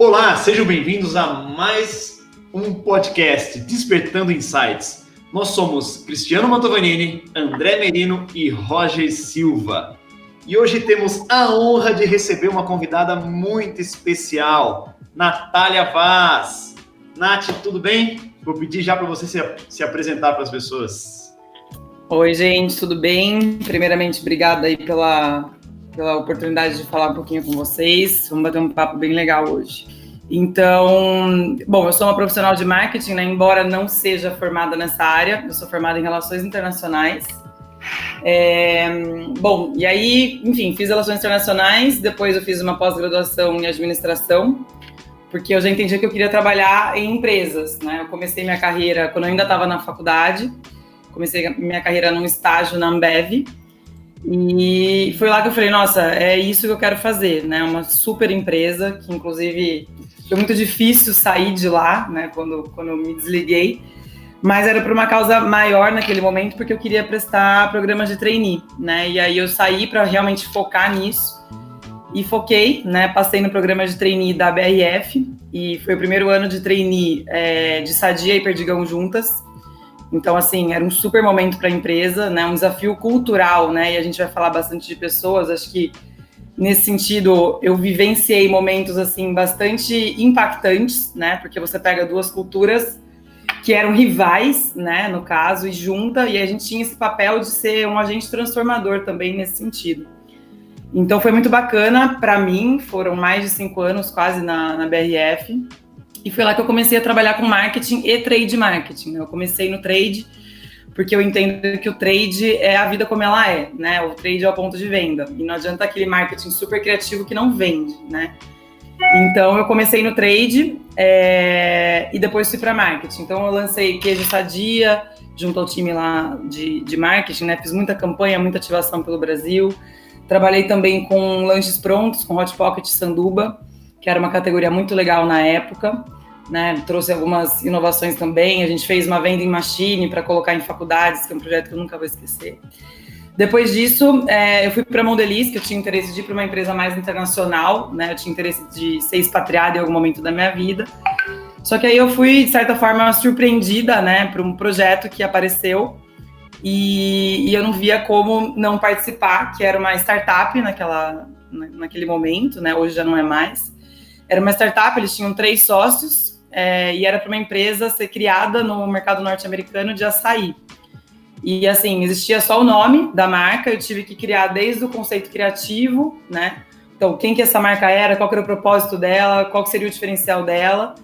Olá, sejam bem-vindos a mais um podcast Despertando Insights. Nós somos Cristiano Mantovanini, André Merino e Roger Silva. E hoje temos a honra de receber uma convidada muito especial, Natália Vaz. Nath, tudo bem? Vou pedir já para você se apresentar para as pessoas. Oi, gente, tudo bem? Primeiramente, obrigada aí pela oportunidade de falar um pouquinho com vocês. Vamos bater um papo bem legal hoje. Então, bom, eu sou uma profissional de marketing, né? Embora não seja formada nessa área, eu sou formada em Relações Internacionais. Bom, e aí, enfim, fiz Relações Internacionais, depois eu fiz uma pós-graduação em Administração, porque eu já entendi que eu queria trabalhar em empresas, né? Eu comecei minha carreira quando eu ainda estava na faculdade, comecei minha carreira num estágio na Ambev, e foi lá que eu falei, nossa, é isso que eu quero fazer, né? Uma super empresa, que inclusive foi muito difícil sair de lá, né? Quando eu me desliguei, mas era por uma causa maior naquele momento, porque eu queria prestar programas de trainee, né? E aí eu saí para realmente focar nisso, e foquei, né? Passei no programa de trainee da BRF, e foi o primeiro ano de trainee de Sadia e Perdigão juntas. Então, assim, era um super momento para a empresa, né? Um desafio cultural, né? E a gente vai falar bastante de pessoas. Acho que, nesse sentido, eu vivenciei momentos, assim, bastante impactantes, né? Porque você pega duas culturas que eram rivais, né? No caso, e junta. E a gente tinha esse papel de ser um agente transformador também nesse sentido. Então, foi muito bacana para mim. Foram mais de 5 anos quase na BRF. E foi lá que eu comecei a trabalhar com marketing e trade marketing. Eu comecei no trade, porque eu entendo que o trade é a vida como ela é, né? O trade é o ponto de venda. E não adianta aquele marketing super criativo que não vende, né? Então, eu comecei no trade e depois fui para marketing. Então, eu lancei Queijo Sadia, junto ao time lá de marketing, né? Fiz muita campanha, muita ativação pelo Brasil. Trabalhei também com lanches prontos, com Hot Pocket Sanduba, que era uma categoria muito legal na época, né? Trouxe algumas inovações também. A gente fez uma vending machine para colocar em faculdades, que é um projeto que eu nunca vou esquecer. Depois disso, eu fui para a Mondelez, que eu tinha interesse de ir para uma empresa mais internacional, né? Eu tinha interesse de ser expatriada em algum momento da minha vida. Só que aí eu fui, de certa forma, surpreendida, né? Por um projeto que apareceu e eu não via como não participar, que era uma startup naquele momento, né? Hoje já não é mais. Era uma startup, eles tinham 3 sócios e era para uma empresa ser criada no mercado norte-americano de açaí. E assim, existia só o nome da marca, eu tive que criar desde o conceito criativo, né? Então, quem que essa marca era, qual que era o propósito dela, qual que seria o diferencial dela,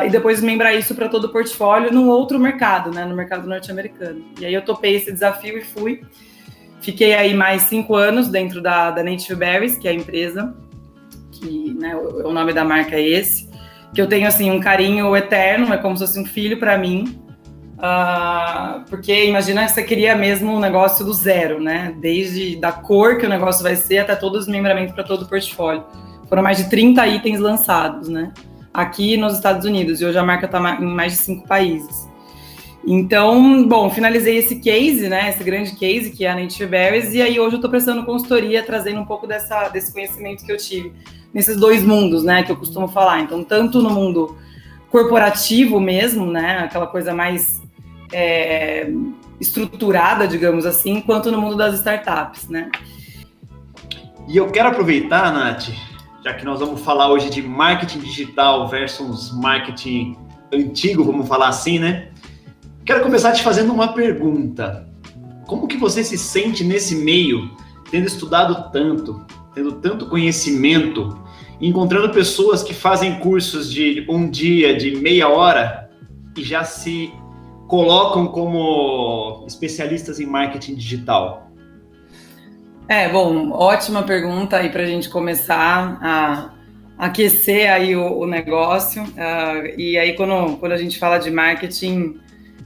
e depois membrar isso para todo o portfólio num outro mercado, né? No mercado norte-americano. E aí eu topei esse desafio e fui. Fiquei aí mais 5 anos dentro da Native Berries, que é a empresa, que, né, o nome da marca é esse, que eu tenho assim um carinho eterno, é como se fosse um filho para mim, porque imagina que você queria mesmo um negócio do zero, né, desde da cor que o negócio vai ser até todo o desmembramento para todo o portfólio. Foram mais de 30 itens lançados, né, aqui nos Estados Unidos, e hoje a marca está em mais de 5 países. Então, bom, finalizei esse case, né, esse grande case que é a Native Berries, e aí hoje eu estou prestando consultoria, trazendo um pouco desse conhecimento que eu tive nesses 2 mundos, né, que eu costumo falar. Então, tanto no mundo corporativo mesmo, né, aquela coisa mais estruturada, digamos assim, quanto no mundo das startups, né. E eu quero aproveitar, Nath, já que nós vamos falar hoje de marketing digital versus marketing antigo, vamos falar assim, né? Quero começar te fazendo uma pergunta. Como que você se sente nesse meio, tendo estudado tanto, tendo tanto conhecimento, encontrando pessoas que fazem cursos de um dia, de meia hora, e já se colocam como especialistas em marketing digital? Bom, ótima pergunta aí para a gente começar a aquecer aí o negócio. E aí quando a gente fala de marketing,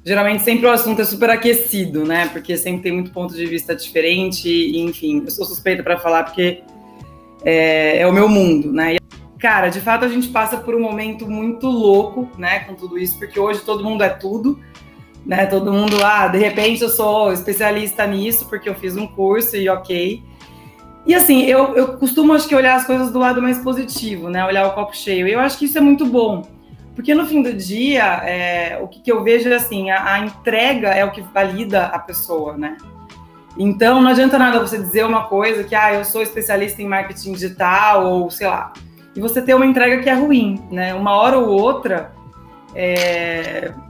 geralmente sempre o assunto é super aquecido, né? Porque sempre tem muito ponto de vista diferente, e, enfim, eu sou suspeita para falar porque é o meu mundo, né? E, cara, de fato a gente passa por um momento muito louco, né, com tudo isso, porque hoje todo mundo é tudo, né? Todo mundo, de repente eu sou especialista nisso porque eu fiz um curso e ok. E assim, eu costumo, acho que, olhar as coisas do lado mais positivo, né? Olhar o copo cheio. Eu acho que isso é muito bom. Porque no fim do dia, o que eu vejo é assim, a entrega é o que valida a pessoa, né? Então, não adianta nada você dizer uma coisa que, eu sou especialista em marketing digital, ou sei lá, e você ter uma entrega que é ruim, né? Uma hora ou outra,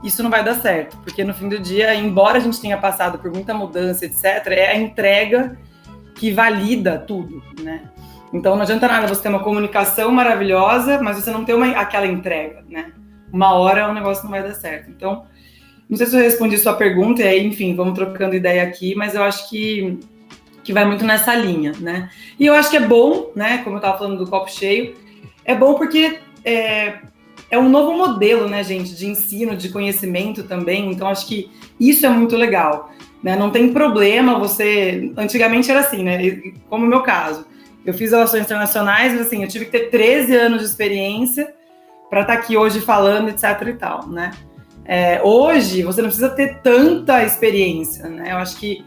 isso não vai dar certo. Porque no fim do dia, embora a gente tenha passado por muita mudança, etc., é a entrega que valida tudo, né? Então não adianta nada você ter uma comunicação maravilhosa, mas você não ter aquela entrega, né? Uma hora o negócio não vai dar certo. Então, não sei se eu respondi sua pergunta, e aí, enfim, vamos trocando ideia aqui, mas eu acho que vai muito nessa linha, né? E eu acho que é bom, né? Como eu estava falando do copo cheio, é bom porque é um novo modelo, né, gente, de ensino, de conhecimento também. Então, acho que isso é muito legal. Né? Não tem problema você... Antigamente era assim, né? Como o meu caso. Eu fiz relações internacionais, mas assim, eu tive que ter 13 anos de experiência para estar aqui hoje falando, etc e tal, né? Hoje, você não precisa ter tanta experiência, né? Eu acho que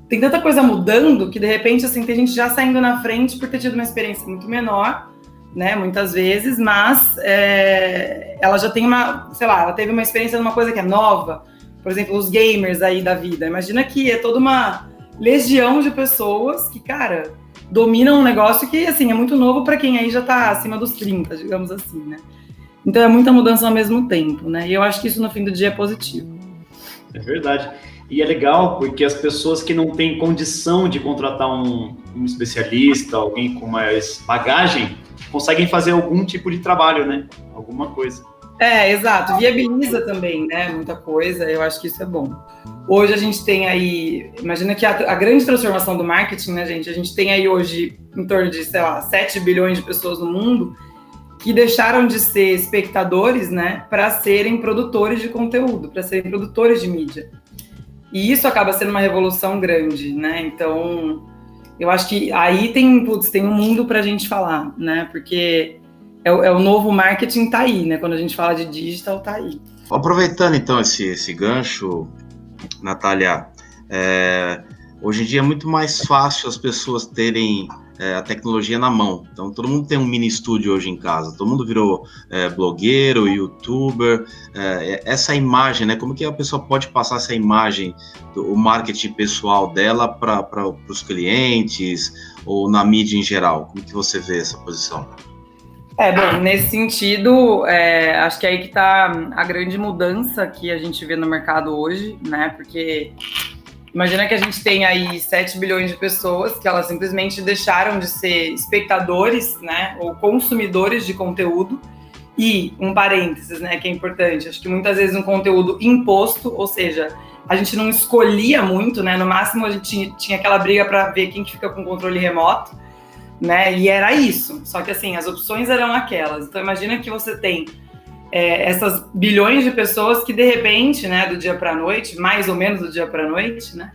tem tanta coisa mudando que, de repente, assim, tem gente já saindo na frente por ter tido uma experiência muito menor, né? Muitas vezes, mas ela já tem ela teve uma experiência numa coisa que é nova. Por exemplo, os gamers aí da vida. Imagina que é toda uma legião de pessoas que, cara, dominam um negócio que, assim, é muito novo para quem aí já tá acima dos 30, digamos assim, né? Então é muita mudança ao mesmo tempo, né? E eu acho que isso no fim do dia é positivo. É verdade. E é legal porque as pessoas que não têm condição de contratar um especialista, alguém com mais bagagem, conseguem fazer algum tipo de trabalho, né? Alguma coisa. Exato. Viabiliza também, né? Muita coisa. Eu acho que isso é bom. Hoje a gente tem aí... Imagina que a grande transformação do marketing, né, gente? A gente tem aí hoje em torno de, 7 bilhões de pessoas no mundo que deixaram de ser espectadores, né? Para serem produtores de conteúdo, para serem produtores de mídia. E isso acaba sendo uma revolução grande, né? Então, eu acho que aí tem um mundo para a gente falar, né? Porque... o novo marketing tá aí, né? Quando a gente fala de digital, tá aí. Aproveitando, então, esse gancho, Natália, hoje em dia é muito mais fácil as pessoas terem a tecnologia na mão. Então, todo mundo tem um mini estúdio hoje em casa. Todo mundo virou blogueiro, youtuber. Essa imagem, né? Como que a pessoa pode passar essa imagem, o marketing pessoal dela para os clientes ou na mídia em geral? Como que você vê essa posição? Bom, nesse sentido, acho que é aí que está a grande mudança que a gente vê no mercado hoje, né? Porque imagina que a gente tem aí 7 bilhões de pessoas que elas simplesmente deixaram de ser espectadores, né? Ou consumidores de conteúdo. E, um parênteses, né? Que é importante, acho que muitas vezes um conteúdo imposto, ou seja, a gente não escolhia muito, né? No máximo a gente tinha aquela briga para ver quem que fica com controle remoto. Né? E era isso, só que assim, as opções eram aquelas. Então imagina que você tem essas bilhões de pessoas que de repente, né, do dia para a noite, mais ou menos do dia para a noite, né,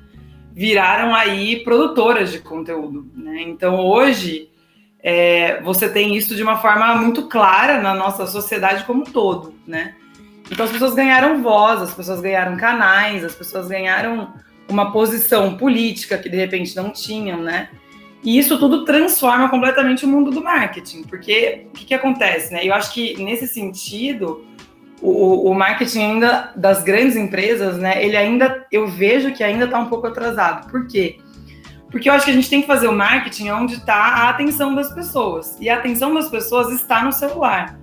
viraram aí produtoras de conteúdo, né? Então hoje você tem isso de uma forma muito clara na nossa sociedade como um todo, né? Então as pessoas ganharam voz, as pessoas ganharam canais, as pessoas ganharam uma posição política que de repente não tinham, né? E isso tudo transforma completamente o mundo do marketing, porque o que acontece, né? Eu acho que, nesse sentido, o marketing ainda das grandes empresas, né? Eu vejo que ainda está um pouco atrasado. Por quê? Porque eu acho que a gente tem que fazer o marketing onde está a atenção das pessoas. E a atenção das pessoas está no celular,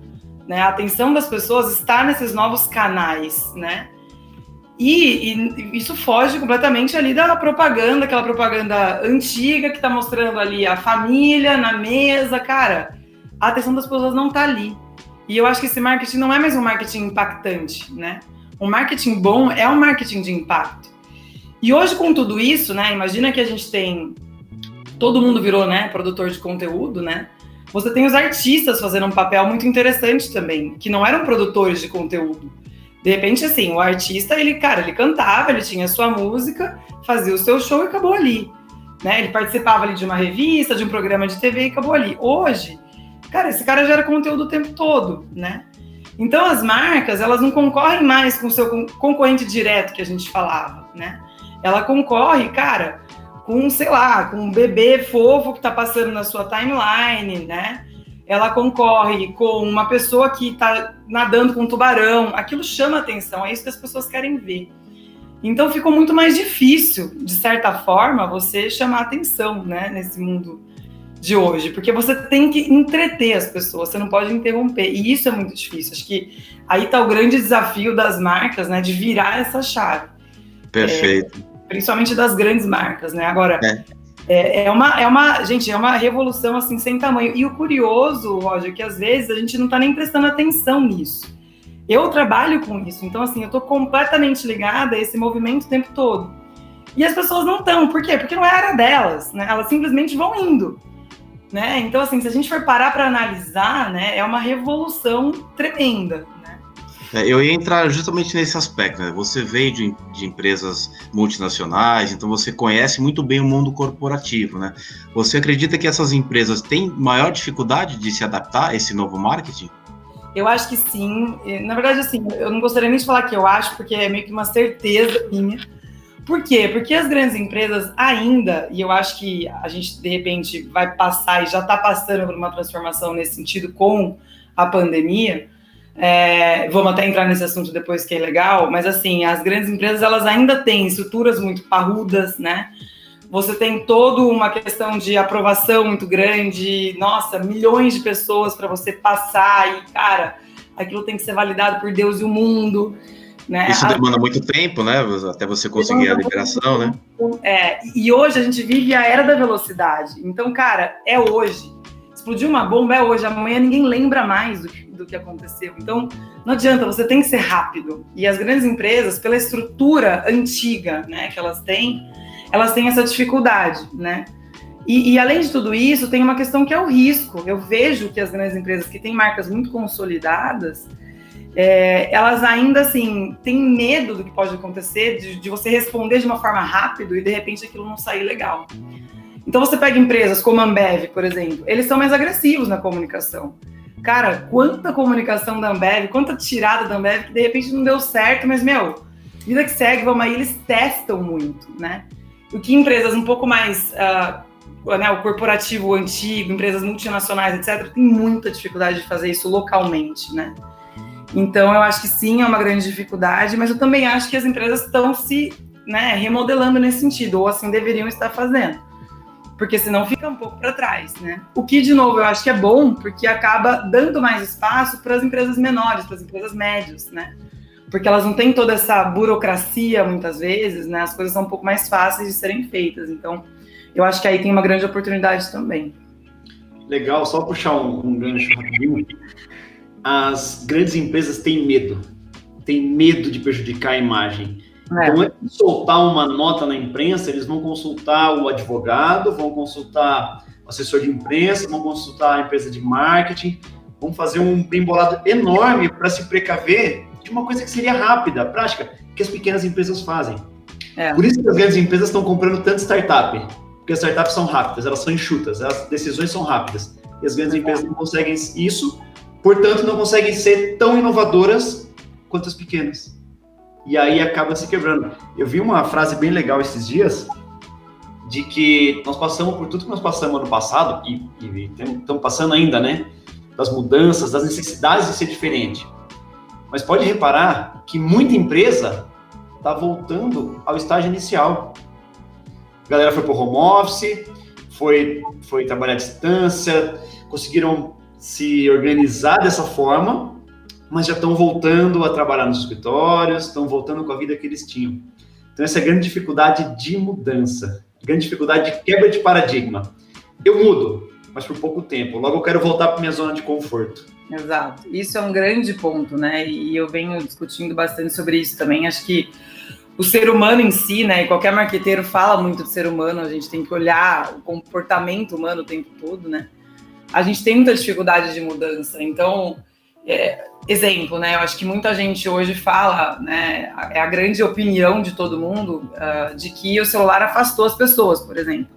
né? A atenção das pessoas está nesses novos canais, né? E isso foge completamente ali da propaganda, aquela propaganda antiga que está mostrando ali a família na mesa. Cara, a atenção das pessoas não está ali. E eu acho que esse marketing não é mais um marketing impactante, né? Um marketing bom é um marketing de impacto. E hoje, com tudo isso, né? Imagina que a gente tem... Todo mundo virou, né, produtor de conteúdo, né? Você tem os artistas fazendo um papel muito interessante também, que não eram produtores de conteúdo. De repente, assim, o artista, ele cantava, ele tinha a sua música, fazia o seu show e acabou ali, né? Ele participava ali de uma revista, de um programa de TV e acabou ali. Hoje, cara, esse cara gera conteúdo o tempo todo, né? Então, as marcas, elas não concorrem mais com o seu concorrente direto que a gente falava, né? Ela concorre, cara, com, sei lá, com um bebê fofo que está passando na sua timeline, né? Ela concorre com uma pessoa que está nadando com um tubarão. Aquilo chama atenção, é isso que as pessoas querem ver. Então ficou muito mais difícil, de certa forma, você chamar atenção, né, nesse mundo de hoje, porque você tem que entreter as pessoas, você não pode interromper, e isso é muito difícil. Acho que aí está o grande desafio das marcas, né, de virar essa chave. Perfeito. Principalmente das grandes marcas, né? Agora, é uma revolução assim sem tamanho. E o curioso, Roger, é que às vezes a gente não está nem prestando atenção nisso. Eu trabalho com isso, então assim, eu estou completamente ligada a esse movimento o tempo todo. E as pessoas não estão, por quê? Porque não é a área delas, né? Elas simplesmente vão indo, né? Então assim, se a gente for parar para analisar, né, é uma revolução tremenda, né? Eu ia entrar justamente nesse aspecto, né? Você veio de empresas multinacionais, então você conhece muito bem o mundo corporativo, né? Você acredita que essas empresas têm maior dificuldade de se adaptar a esse novo marketing? Eu acho que sim. Na verdade, assim, eu não gostaria nem de falar que eu acho, porque é meio que uma certeza minha. Por quê? Porque as grandes empresas ainda, e eu acho que a gente, de repente, vai passar e já está passando por uma transformação nesse sentido com a pandemia, vamos até entrar nesse assunto depois, que é legal, mas assim, as grandes empresas, elas ainda têm estruturas muito parrudas, né? Você tem toda uma questão de aprovação muito grande, nossa, milhões de pessoas para você passar e, cara, aquilo tem que ser validado por Deus e o mundo, né? Isso demanda muito tempo, né? Até você conseguir a liberação, né? E hoje a gente vive a era da velocidade. Então, cara, é hoje. Explodiu uma bomba, é hoje. Amanhã ninguém lembra mais do que aconteceu. Então, não adianta, você tem que ser rápido. E as grandes empresas, pela estrutura antiga, né, que elas têm essa dificuldade, né? E além de tudo isso, tem uma questão que é o risco. Eu vejo que as grandes empresas que têm marcas muito consolidadas, elas ainda, assim, têm medo do que pode acontecer, de você responder de uma forma rápida e, de repente, aquilo não sair legal. Então, você pega empresas como a Ambev, por exemplo, eles são mais agressivos na comunicação. Cara, quanta comunicação da Ambev, quanta tirada da Ambev que, de repente, não deu certo, mas, vida que segue, vamos aí, eles testam muito, né? O que empresas um pouco mais, o corporativo antigo, empresas multinacionais, etc., tem muita dificuldade de fazer isso localmente, né? Então, eu acho que sim, é uma grande dificuldade, mas eu também acho que as empresas estão se, né, remodelando nesse sentido, ou assim deveriam estar fazendo, porque senão fica um pouco para trás, né? O que, de novo, eu acho que é bom, porque acaba dando mais espaço para as empresas menores, para as empresas médias, né? Porque elas não têm toda essa burocracia, muitas vezes, né? As coisas são um pouco mais fáceis de serem feitas. Então, eu acho que aí tem uma grande oportunidade também. Legal, só puxar um gancho rapidinho. As grandes empresas têm medo de prejudicar a imagem. Então, antes de soltar uma nota na imprensa, eles vão consultar o advogado, vão consultar o assessor de imprensa, vão consultar a empresa de marketing, vão fazer um bem bolado enorme para se precaver de uma coisa que seria rápida, prática, que as pequenas empresas fazem. Por isso que as grandes empresas estão comprando tanto startup, porque as startups são rápidas, elas são enxutas, as decisões são rápidas. E as grandes empresas não conseguem isso, portanto, não conseguem ser tão inovadoras quanto as pequenas. E aí acaba se quebrando. Eu vi uma frase bem legal esses dias, de que nós passamos por tudo que nós passamos ano passado, e estamos passando ainda, né? Das mudanças, das necessidades de ser diferente. Mas pode reparar que muita empresa está voltando ao estágio inicial. A galera foi para o home office, foi trabalhar à distância, conseguiram se organizar dessa forma, mas já estão voltando a trabalhar nos escritórios, estão voltando com a vida que eles tinham. Então, essa é a grande dificuldade de mudança, a grande dificuldade de quebra de paradigma. Eu mudo, mas por pouco tempo. Logo eu quero voltar para minha zona de conforto. Exato. Isso é um grande ponto, né? E eu venho discutindo bastante sobre isso também. Acho que o ser humano em si, né? E qualquer marqueteiro fala muito de ser humano, a gente tem que olhar o comportamento humano o tempo todo, né? A gente tem muita dificuldade de mudança. Então, exemplo, né? Eu acho que muita gente hoje fala, né? É a grande opinião de todo mundo, de que o celular afastou as pessoas, por exemplo.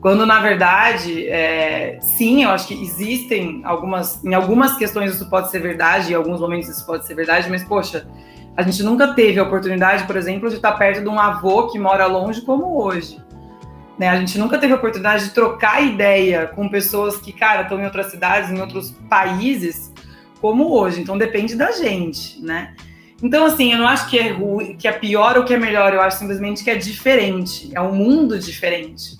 Quando, na verdade, sim, eu acho que existem em algumas questões isso pode ser verdade, em alguns momentos isso pode ser verdade, mas, poxa, a gente nunca teve a oportunidade, por exemplo, de estar perto de um avô que mora longe como hoje. né? A gente nunca teve a oportunidade de trocar ideia com pessoas que, cara, estão em outras cidades, em outros países, como hoje. Então depende da gente, né? Então, assim, eu não acho que é ruim, que é pior ou que é melhor, eu acho simplesmente que é diferente, é um mundo diferente.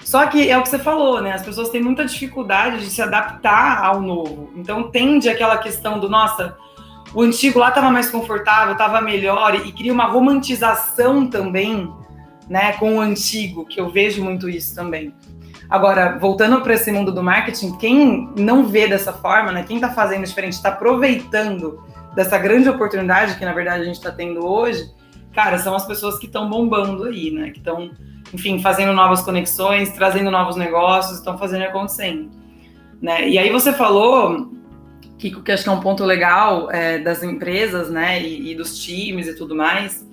Só que é o que você falou, né? As pessoas têm muita dificuldade de se adaptar ao novo. Então tende aquela questão do, nossa, o antigo lá estava mais confortável, estava melhor, e cria uma romantização também, né, com o antigo, que eu vejo muito isso também. Agora, voltando para esse mundo do marketing, quem não vê dessa forma, né, quem está fazendo diferente, está aproveitando dessa grande oportunidade que, na verdade, a gente está tendo hoje, cara, são as pessoas que estão bombando aí, né, que estão, enfim, fazendo novas conexões, trazendo novos negócios, estão fazendo acontecendo, né. E aí você falou, Kiko, que acho que é um ponto legal das empresas, né, e dos times e tudo mais.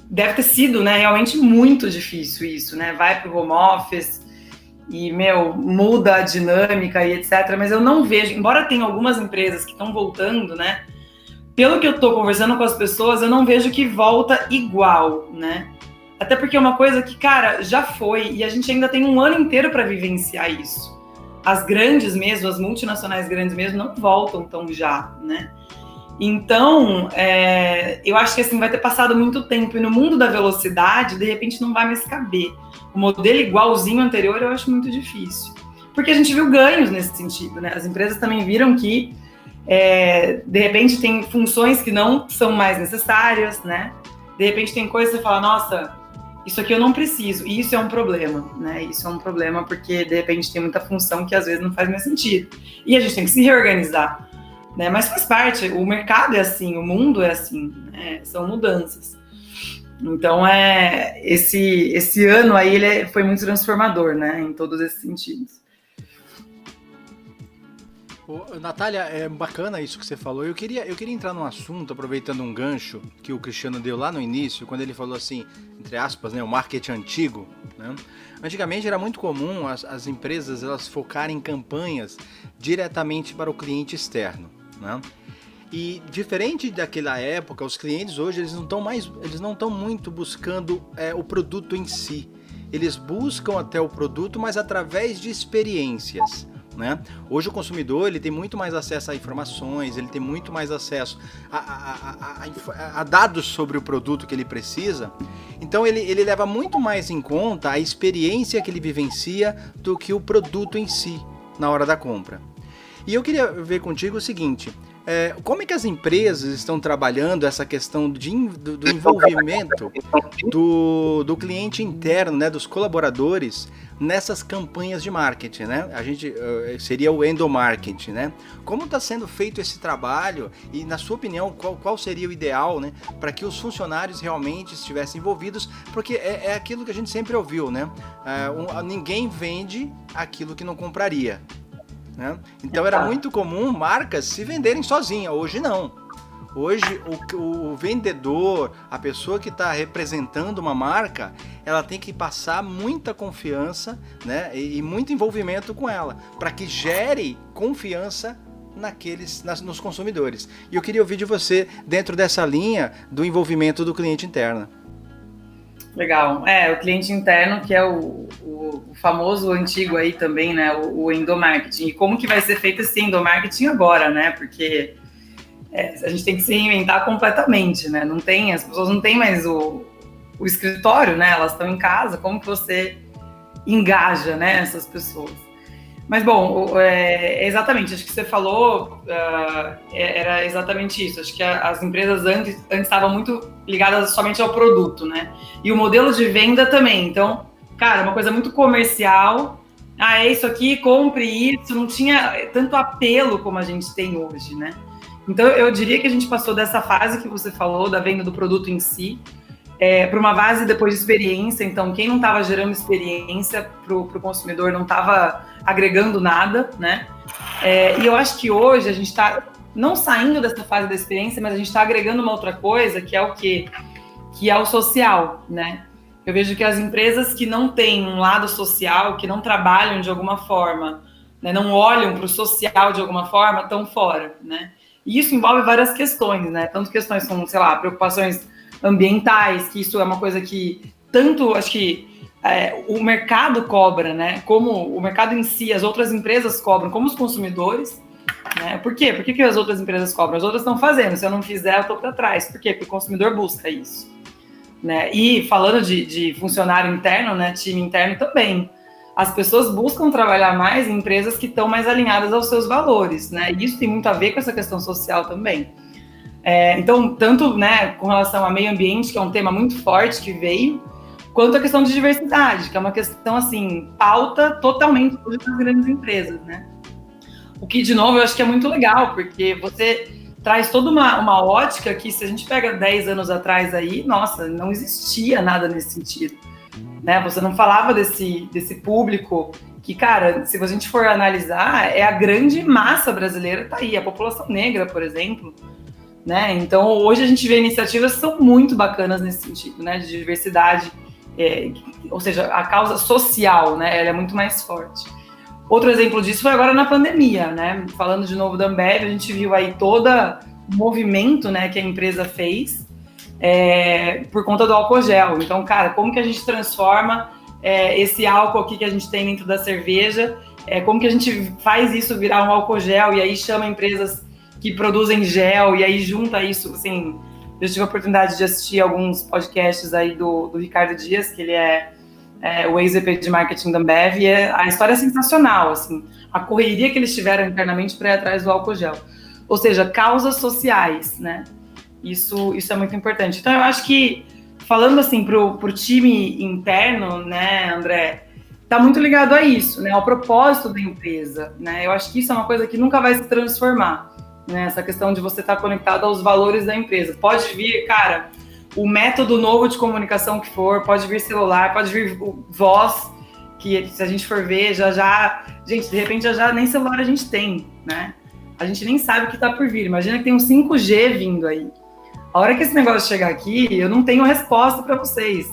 Deve ter sido, né, realmente muito difícil isso, né? Vai para o home office e, muda a dinâmica e etc. Mas eu não vejo, embora tenha algumas empresas que estão voltando, né? Pelo que eu estou conversando com as pessoas, eu não vejo que volta igual, né? Até porque é uma coisa que, cara, já foi e a gente ainda tem um ano inteiro para vivenciar isso. As grandes mesmo, as multinacionais grandes mesmo, não voltam tão já, né? Então, eu acho que assim, vai ter passado muito tempo, e no mundo da velocidade, de repente, não vai mais caber. O modelo igualzinho anterior, eu acho muito difícil. Porque a gente viu ganhos nesse sentido, né? As empresas também viram que, de repente, tem funções que não são mais necessárias, né? De repente, tem coisas que você fala, nossa, isso aqui eu não preciso, e isso é um problema, né? Isso é um problema porque, de repente, tem muita função que às vezes não faz mais sentido. E a gente tem que se reorganizar. Né, mas faz parte, o mercado é assim, o mundo é assim, né, são mudanças. Então, esse ano aí ele foi muito transformador, né, em todos esses sentidos. Natália, é bacana isso que você falou. Eu queria entrar num assunto, aproveitando um gancho que o Cristiano deu lá no início, quando ele falou assim, entre aspas, né, o marketing antigo, né? Antigamente era muito comum as empresas elas focarem em campanhas diretamente para o cliente externo, né? E diferente daquela época, os clientes hoje eles não estão muito buscando o produto em si. Eles buscam até o produto, mas através de experiências, né? Hoje o consumidor ele tem muito mais acesso a informações, ele tem muito mais acesso a dados sobre o produto que ele precisa. Então ele leva muito mais em conta a experiência que ele vivencia do que o produto em si na hora da compra. E eu queria ver contigo o seguinte, como é que as empresas estão trabalhando essa questão do envolvimento do cliente interno, né, dos colaboradores nessas campanhas de marketing, né? A gente seria o endomarketing, né? Como está sendo feito esse trabalho e, na sua opinião, qual seria o ideal, né, para que os funcionários realmente estivessem envolvidos? Porque é aquilo que a gente sempre ouviu, né? Ninguém vende aquilo que não compraria. Né? Então era muito comum marcas se venderem sozinha, hoje não. Hoje o vendedor, a pessoa que está representando uma marca, ela tem que passar muita confiança, né, e muito envolvimento com ela, para que gere confiança nos consumidores. E eu queria ouvir de você dentro dessa linha do envolvimento do cliente interno. Legal. O cliente interno, que é o famoso antigo aí também, né? O endomarketing. E como que vai ser feito esse endomarketing agora, né? Porque a gente tem que se reinventar completamente, né? As pessoas não têm mais o escritório, né? Elas estão em casa. Como que você engaja, né, essas pessoas? Mas, bom, exatamente, acho que você falou, era exatamente isso. Acho que as empresas antes estavam muito ligadas somente ao produto, né? E o modelo de venda também. Então, cara, uma coisa muito comercial. É isso aqui, compre isso. Não tinha tanto apelo como a gente tem hoje, né? Então, eu diria que a gente passou dessa fase que você falou, da venda do produto em si, para uma fase depois de experiência. Então, quem não estava gerando experiência para o consumidor não estava agregando nada, né? E eu acho que hoje a gente está não saindo dessa fase da experiência, mas a gente está agregando uma outra coisa, que é o quê? Que é o social, né? Eu vejo que as empresas que não têm um lado social, que não trabalham de alguma forma, né, não olham para o social de alguma forma, estão fora, né? E isso envolve várias questões, né? Tanto questões como, sei lá, preocupações ambientais, que isso é uma coisa que tanto, acho que o mercado cobra, né? Como o mercado em si, as outras empresas cobram, como os consumidores, né? Por quê? Por que as outras empresas cobram? As outras estão fazendo, se eu não fizer, eu estou para trás. Por quê? Porque o consumidor busca isso. Né? E falando de funcionário interno, né? Time interno também. As pessoas buscam trabalhar mais em empresas que estão mais alinhadas aos seus valores, né? E isso tem muito a ver com essa questão social também. Então, tanto, né, com relação ao meio ambiente, que é um tema muito forte que veio, quanto a questão de diversidade, que é uma questão, assim, pauta totalmente das grandes empresas, né? O que, de novo, eu acho que é muito legal, porque você traz toda uma ótica que, se a gente pega 10 anos atrás aí, nossa, não existia nada nesse sentido, né? Você não falava desse público que, cara, se a gente for analisar, a grande massa brasileira tá aí, a população negra, por exemplo, né? Então, hoje a gente vê iniciativas que são muito bacanas nesse sentido, né? De diversidade, ou seja, a causa social, né? Ela é muito mais forte. Outro exemplo disso foi agora na pandemia, né? Falando de novo da Ambev, a gente viu aí todo o movimento, né, que a empresa fez por conta do álcool gel. Então, cara, como que a gente transforma esse álcool aqui que a gente tem dentro da cerveja, como que a gente faz isso virar um álcool gel e aí chama empresas que produzem gel e aí junta isso, assim, eu tive a oportunidade de assistir alguns podcasts aí do Ricardo Dias, que ele é o ex-VP de marketing da Ambev, e a história é sensacional, assim, a correria que eles tiveram internamente para ir atrás do álcool gel. Ou seja, causas sociais, né? Isso é muito importante. Então, eu acho que, falando assim pro time interno, né, André, tá muito ligado a isso, né, ao propósito da empresa, né? Eu acho que isso é uma coisa que nunca vai se transformar, né? Essa questão de você estar conectado aos valores da empresa. Pode vir, cara, o método novo de comunicação que for, pode vir celular, pode vir voz, que se a gente for ver, gente, de repente já nem celular a gente tem, né? A gente nem sabe o que tá por vir. Imagina que tem um 5G vindo aí. A hora que esse negócio chegar aqui, eu não tenho resposta para vocês.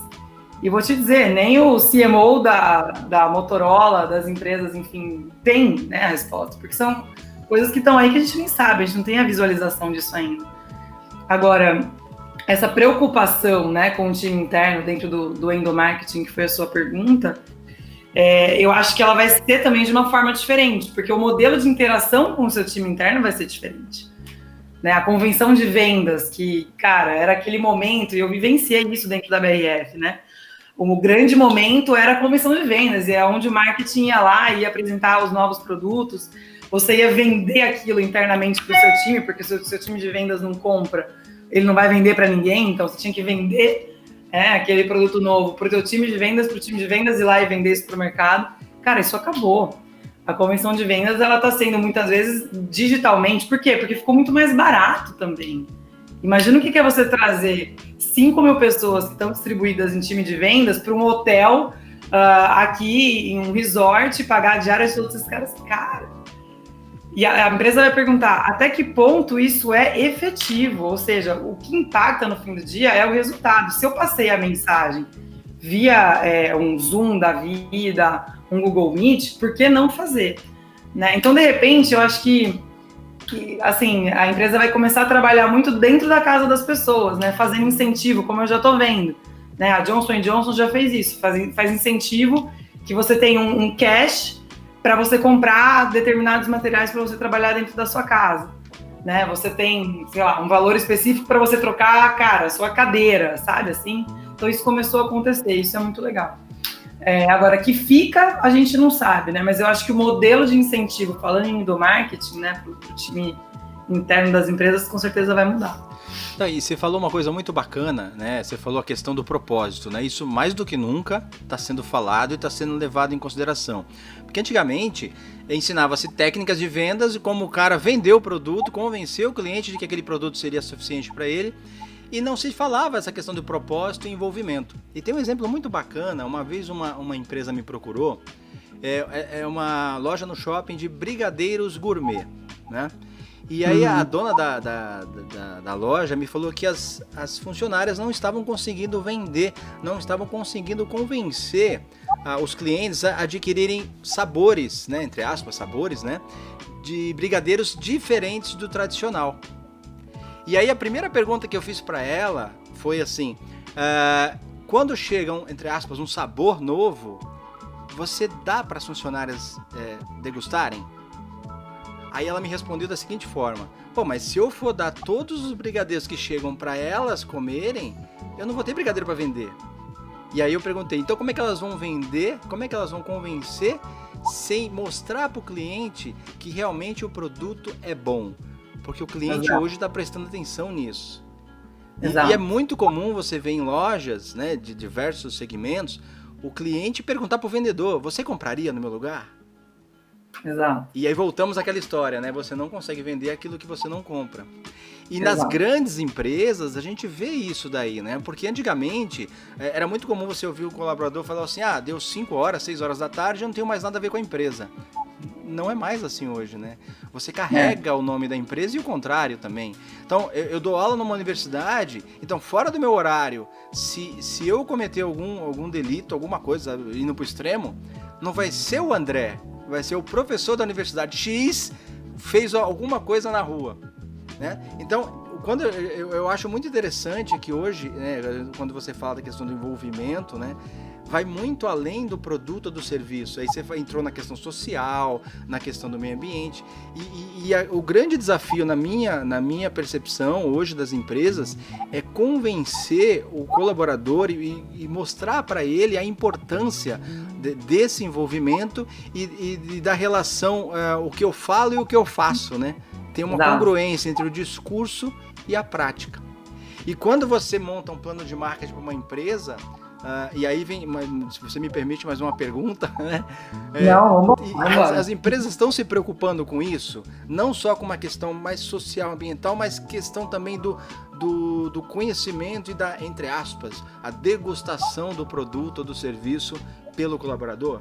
E vou te dizer, nem o CMO da Motorola, das empresas, enfim, tem, né, a resposta, porque são coisas que estão aí que a gente nem sabe, a gente não tem a visualização disso ainda. Agora, essa preocupação, né, com o time interno dentro do endomarketing, que foi a sua pergunta, eu acho que ela vai ser também de uma forma diferente, porque o modelo de interação com o seu time interno vai ser diferente. Né? A convenção de vendas, que, cara, era aquele momento, e eu vivenciei isso dentro da BRF, né? O grande momento era a convenção de vendas, e é onde o marketing ia lá, ia apresentar os novos produtos, você ia vender aquilo internamente para o seu time, porque se o seu time de vendas não compra, ele não vai vender para ninguém, então você tinha que vender aquele produto novo para o teu time de vendas, para o time de vendas ir lá e vender isso para o mercado. Cara, isso acabou. A convenção de vendas, ela está sendo muitas vezes digitalmente. Por quê? Porque ficou muito mais barato também. Imagina o que é você trazer 5.000 pessoas que estão distribuídas em time de vendas para um hotel aqui em um resort, pagar a diária de todos esses caras. Cara, e a empresa vai perguntar até que ponto isso é efetivo, ou seja, o que impacta no fim do dia é o resultado. Se eu passei a mensagem via um Zoom da vida, um Google Meet, por que não fazer? Né? Então, de repente, eu acho que assim, a empresa vai começar a trabalhar muito dentro da casa das pessoas, né? Fazendo incentivo, como eu já estou vendo. Né? A Johnson & Johnson já fez isso, faz incentivo que você tem um cash para você comprar determinados materiais para você trabalhar dentro da sua casa, né? Você tem, sei lá, um valor específico para você trocar, cara, a sua cadeira, sabe, assim? Então isso começou a acontecer, isso é muito legal. Agora, que fica, a gente não sabe, né? Mas eu acho que o modelo de incentivo, falando em endomarketing, né, para o time interno das empresas, com certeza vai mudar. E você falou uma coisa muito bacana, né? Você falou a questão do propósito, né? Isso mais do que nunca está sendo falado e está sendo levado em consideração. Porque antigamente ensinava-se técnicas de vendas e como o cara vendeu o produto, convenceu o cliente de que aquele produto seria suficiente para ele, e não se falava essa questão do propósito e envolvimento. E tem um exemplo muito bacana. Uma vez uma empresa me procurou, é uma loja no shopping de brigadeiros gourmet, né? E aí a dona da loja me falou que as funcionárias não estavam conseguindo vender, não estavam conseguindo convencer os clientes a adquirirem sabores, né, entre aspas, sabores, né, de brigadeiros diferentes do tradicional. E aí a primeira pergunta que eu fiz para ela foi assim, quando chega, entre aspas, um sabor novo, você dá para as funcionárias degustarem? Aí ela me respondeu da seguinte forma: pô, mas se eu for dar todos os brigadeiros que chegam para elas comerem, eu não vou ter brigadeiro para vender. E aí eu perguntei, então como é que elas vão vender? Como é que elas vão convencer sem mostrar para o cliente que realmente o produto é bom? Porque o cliente hoje está prestando atenção nisso. E é muito comum você ver em lojas, né, de diversos segmentos, o cliente perguntar para o vendedor: você compraria no meu lugar? Exato. E aí voltamos àquela história, né? Você não consegue vender aquilo que você não compra. E nas grandes empresas a gente vê isso daí, né? Porque antigamente era muito comum você ouvir o colaborador falar assim: ah, deu 5 horas, 6 horas da tarde, eu não tenho mais nada a ver com a empresa. Não é mais assim hoje, né? Você carrega o nome da empresa e o contrário também. Então, eu dou aula numa universidade, então fora do meu horário, se eu cometer algum delito, alguma coisa, indo pro extremo, não vai ser o André, vai ser o professor da universidade X fez alguma coisa na rua, né? Então, quando eu acho muito interessante que hoje, né, quando você fala da questão do envolvimento, né, vai muito além do produto ou do serviço. Aí você entrou na questão social, na questão do meio ambiente. E o grande desafio, na minha percepção hoje das empresas, é convencer o colaborador e mostrar para ele a importância desse envolvimento e da relação, o que eu falo e o que eu faço, né? Tem uma congruência entre o discurso e a prática. E quando você monta um plano de marketing para uma empresa, e aí vem, se você me permite, mais uma pergunta, né? As empresas estão se preocupando com isso, não só com uma questão mais social, ambiental, mas questão também do conhecimento e da, entre aspas, a degustação do produto ou do serviço pelo colaborador?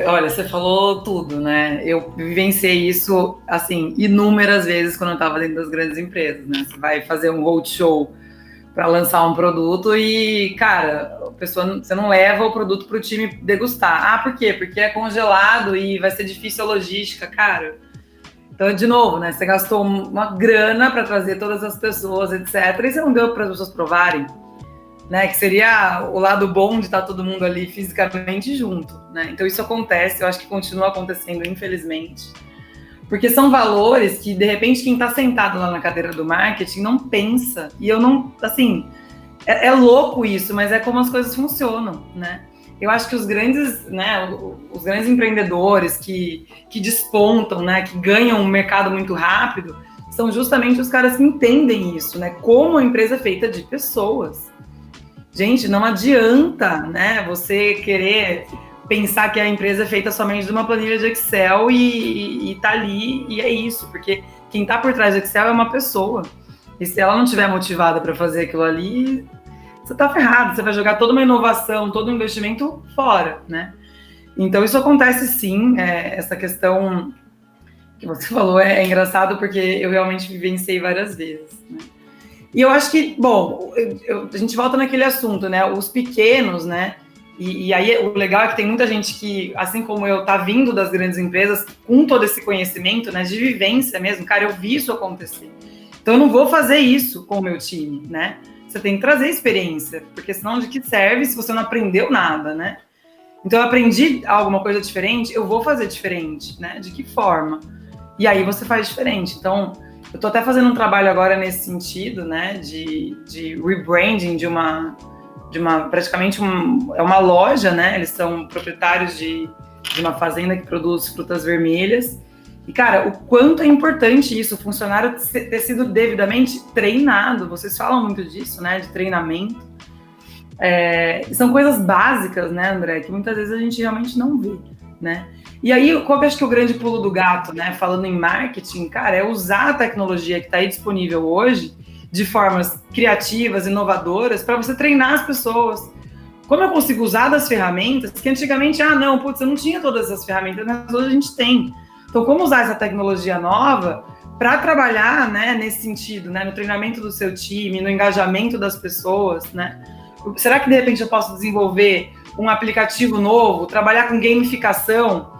Olha, você falou tudo, né? Eu vivenciei isso, assim, inúmeras vezes quando eu estava dentro das grandes empresas, né? Você vai fazer um roadshow para lançar um produto e, cara, você não leva o produto para o time degustar. Ah, por quê? Porque é congelado e vai ser difícil a logística, cara. Então, de novo, né? Você gastou uma grana para trazer todas as pessoas, etc. E você não deu para as pessoas provarem, né? Que seria o lado bom de estar todo mundo ali fisicamente junto, né? Então, isso acontece, eu acho que continua acontecendo, infelizmente. Porque são valores que, de repente, quem está sentado lá na cadeira do marketing não pensa. E eu não, assim, é louco isso, mas é como as coisas funcionam, né? Eu acho que os grandes, né, os grandes empreendedores que despontam, né, que ganham um mercado muito rápido, são justamente os caras que entendem isso, né? Como a empresa é feita de pessoas. Gente, não adianta, né, você querer pensar que a empresa é feita somente de uma planilha de Excel e tá ali, e é isso, porque quem tá por trás do Excel é uma pessoa. E se ela não estiver motivada para fazer aquilo ali, você tá ferrado, você vai jogar toda uma inovação, todo um investimento fora, né? Então isso acontece sim, essa questão que você falou é engraçado, porque eu realmente vivenciei várias vezes, né? E eu acho que, bom, a gente volta naquele assunto, né? Os pequenos, né? E aí o legal é que tem muita gente que, assim como eu, tá vindo das grandes empresas com todo esse conhecimento, né, de vivência mesmo. Cara, eu vi isso acontecer. Então eu não vou fazer isso com o meu time, né? Você tem que trazer experiência, porque senão de que serve se você não aprendeu nada, né? Então eu aprendi alguma coisa diferente, eu vou fazer diferente, né? De que forma? E aí você faz diferente. Então eu tô até fazendo um trabalho agora nesse sentido, né, de rebranding de praticamente é uma loja, né? Eles são proprietários de uma fazenda que produz frutas vermelhas. E, cara, o quanto é importante isso, o funcionário ter sido devidamente treinado. Vocês falam muito disso, né? De treinamento. São coisas básicas, né, André? Que muitas vezes a gente realmente não vê, né? E aí, qual que eu acho que é o grande pulo do gato, né? Falando em marketing, cara, é usar a tecnologia que está aí disponível hoje de formas criativas, inovadoras, para você treinar as pessoas. Como eu consigo usar das ferramentas que antigamente, eu não tinha todas essas ferramentas, mas hoje a gente tem. Então, como usar essa tecnologia nova para trabalhar, né, nesse sentido, né, no treinamento do seu time, no engajamento das pessoas, né? Será que, de repente, eu posso desenvolver um aplicativo novo, trabalhar com gamificação?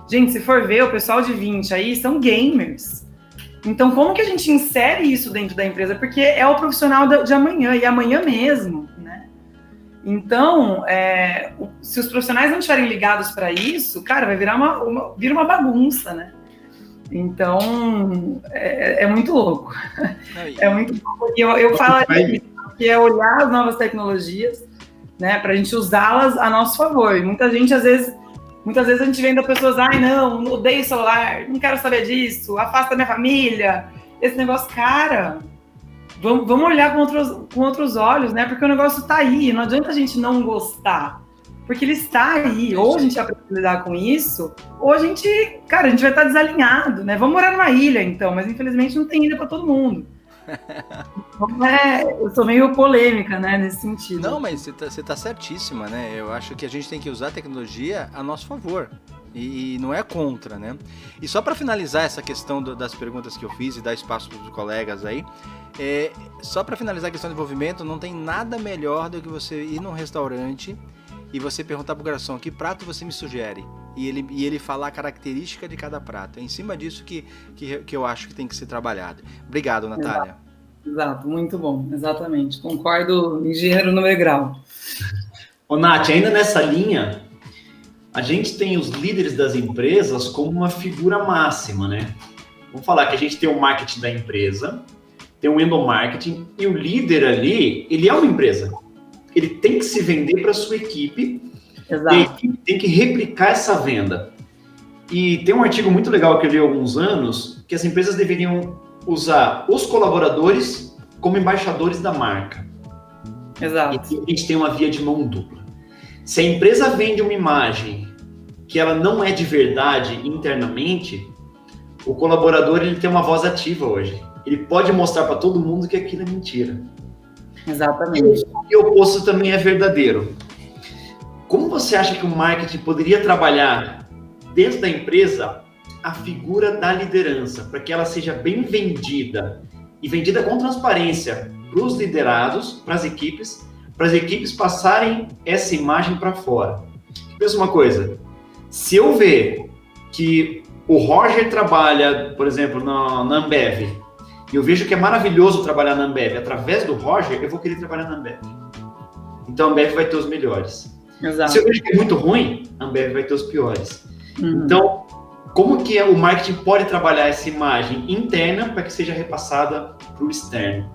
Gente, se for ver, o pessoal de 20 aí são gamers. Então, como que a gente insere isso dentro da empresa? Porque é o profissional de amanhã, e amanhã mesmo, né? Então, se os profissionais não estiverem ligados para isso, cara, vai virar vira uma bagunça, né? Então, é muito louco. É muito louco. E eu falo que é olhar as novas tecnologias, né, para a gente usá-las a nosso favor. E muitas vezes a gente vê ainda pessoas, não, odeio celular, não quero saber disso, afasta minha família, esse negócio, cara, vamos olhar com outros olhos, né, porque o negócio tá aí, não adianta a gente não gostar, porque ele está aí, ou a gente aprende a lidar com isso, ou a gente vai estar desalinhado, né, vamos morar numa ilha, então, mas infelizmente não tem ilha para todo mundo. Eu sou meio polêmica, né, nesse sentido. Não, mas você tá certíssima, né? Eu acho que a gente tem que usar a tecnologia a nosso favor e não é contra, né? E só para finalizar essa questão das perguntas que eu fiz e dar espaço para os colegas aí, só para finalizar a questão do envolvimento, não tem nada melhor do que você ir num restaurante e você perguntar pro garçom que prato você me sugere e ele falar a característica de cada prato. É em cima disso que eu acho que tem que ser trabalhado. Obrigado, Natália. Exato, muito bom, exatamente. Concordo em gênero, número e grau. Ô, Nath, ainda nessa linha, a gente tem os líderes das empresas como uma figura máxima, né? Vamos falar que a gente tem o marketing da empresa, tem o endomarketing, e o líder ali, ele é uma empresa. Ele tem que se vender para a sua equipe. Exato. E a equipe tem que replicar essa venda. E tem um artigo muito legal que eu li há alguns anos, que as empresas deveriam usar os colaboradores como embaixadores da marca. Exato. E a gente tem uma via de mão dupla. Se a empresa vende uma imagem que ela não é de verdade internamente, o colaborador ele tem uma voz ativa hoje. Ele pode mostrar para todo mundo que aquilo é mentira. Exatamente. E o oposto também é verdadeiro. Como você acha que o marketing poderia trabalhar dentro da empresa a figura da liderança, para que ela seja bem vendida e vendida com transparência para os liderados, para as equipes passarem essa imagem para fora? Pensa uma coisa, se eu ver que o Roger trabalha, por exemplo, na Ambev, e eu vejo que é maravilhoso trabalhar na Ambev, através do Roger, eu vou querer trabalhar na Ambev. Então a Ambev vai ter os melhores. Exato. Se eu vejo que é muito ruim, a Ambev vai ter os piores. Então, como que o marketing pode trabalhar essa imagem interna para que seja repassada para o externo?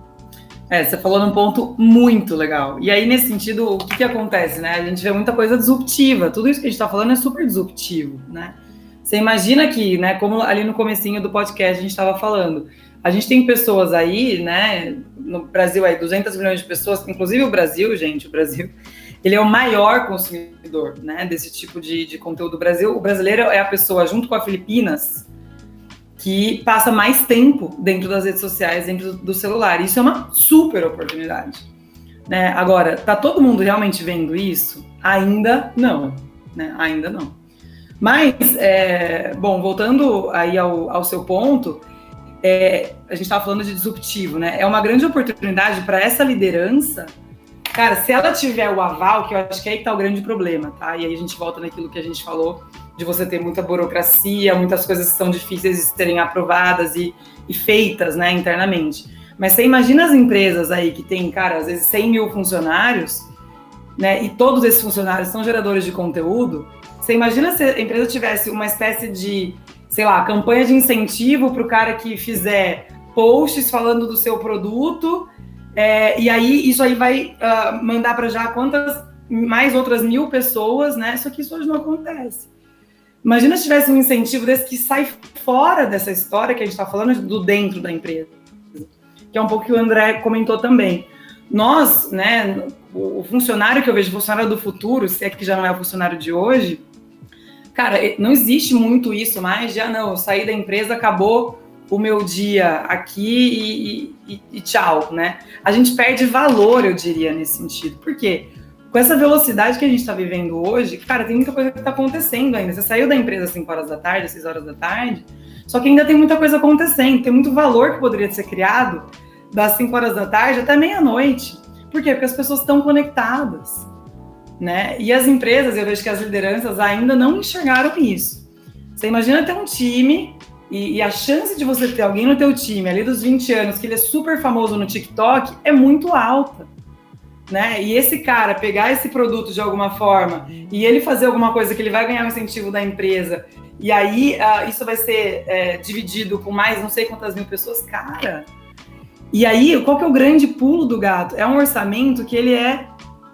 Você falou num ponto muito legal. E aí, nesse sentido, o que acontece, né? A gente vê muita coisa disruptiva. Tudo isso que a gente está falando é super disruptivo, né? Você imagina que, né, como ali no comecinho do podcast a gente estava falando, a gente tem pessoas aí, né, no Brasil aí, 200 milhões de pessoas, inclusive o Brasil, ele é o maior consumidor, né, desse tipo de conteúdo do Brasil. O brasileiro é a pessoa, junto com a Filipinas, que passa mais tempo dentro das redes sociais, dentro do celular. Isso é uma super oportunidade, né? Agora, tá todo mundo realmente vendo isso? Ainda não, né? Ainda não. Mas, bom, voltando aí ao seu ponto, a gente estava falando de disruptivo, né? É uma grande oportunidade para essa liderança. Cara, se ela tiver o aval, que eu acho que aí que tá o grande problema, tá? E aí a gente volta naquilo que a gente falou, de você ter muita burocracia, muitas coisas que são difíceis de serem aprovadas e feitas, né, internamente. Mas você imagina as empresas aí que tem, cara, às vezes 100 mil funcionários, né, e todos esses funcionários são geradores de conteúdo. Você imagina se a empresa tivesse uma espécie de, sei lá, campanha de incentivo para o cara que fizer posts falando do seu produto, e aí isso aí vai mandar para já mais outras 1.000 pessoas, né? Só que isso hoje não acontece. Imagina se tivesse um incentivo desse que sai fora dessa história que a gente está falando do dentro da empresa, que é um pouco que o André comentou também. Nós, né, o funcionário que eu vejo, o funcionário do futuro, se é que já não é o funcionário de hoje, cara, não existe muito isso mais, eu saí da empresa, acabou o meu dia aqui e tchau, né? A gente perde valor, eu diria, nesse sentido. Por quê? Com essa velocidade que a gente está vivendo hoje, cara, tem muita coisa que está acontecendo ainda. Você saiu da empresa às 5 horas da tarde, às 6 horas da tarde, só que ainda tem muita coisa acontecendo, tem muito valor que poderia ser criado das 5 horas da tarde até meia-noite. Por quê? Porque as pessoas estão conectadas, né? E as empresas, eu vejo que as lideranças ainda não enxergaram isso. Você imagina ter um time e a chance de você ter alguém no teu time ali dos 20 anos, que ele é super famoso no TikTok, é muito alta. né? E esse cara pegar esse produto de alguma forma e ele fazer alguma coisa que ele vai ganhar um incentivo da empresa, e aí isso vai ser dividido com mais não sei quantas mil pessoas, cara. E aí, qual que é o grande pulo do gato? É um orçamento que ele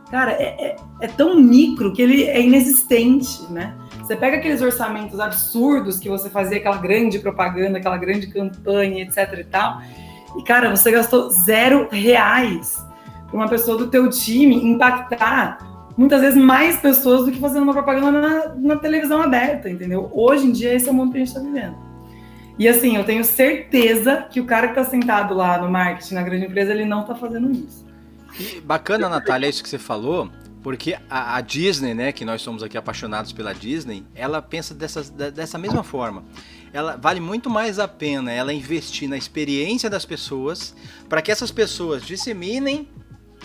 cara, é tão micro que ele é inexistente, né? Você pega aqueles orçamentos absurdos que você fazia aquela grande propaganda, aquela grande campanha, etc e tal, e, cara, você gastou R$0 para uma pessoa do teu time impactar muitas vezes mais pessoas do que fazendo uma propaganda na televisão aberta, entendeu? Hoje em dia, esse é o mundo que a gente está vivendo. E assim, eu tenho certeza que o cara que está sentado lá no marketing, na grande empresa, ele não está fazendo isso. E bacana, Natália, isso que você falou, porque a Disney, né, que nós somos aqui apaixonados pela Disney, ela pensa dessa mesma forma. Ela vale muito mais a pena ela investir na experiência das pessoas, para que essas pessoas disseminem,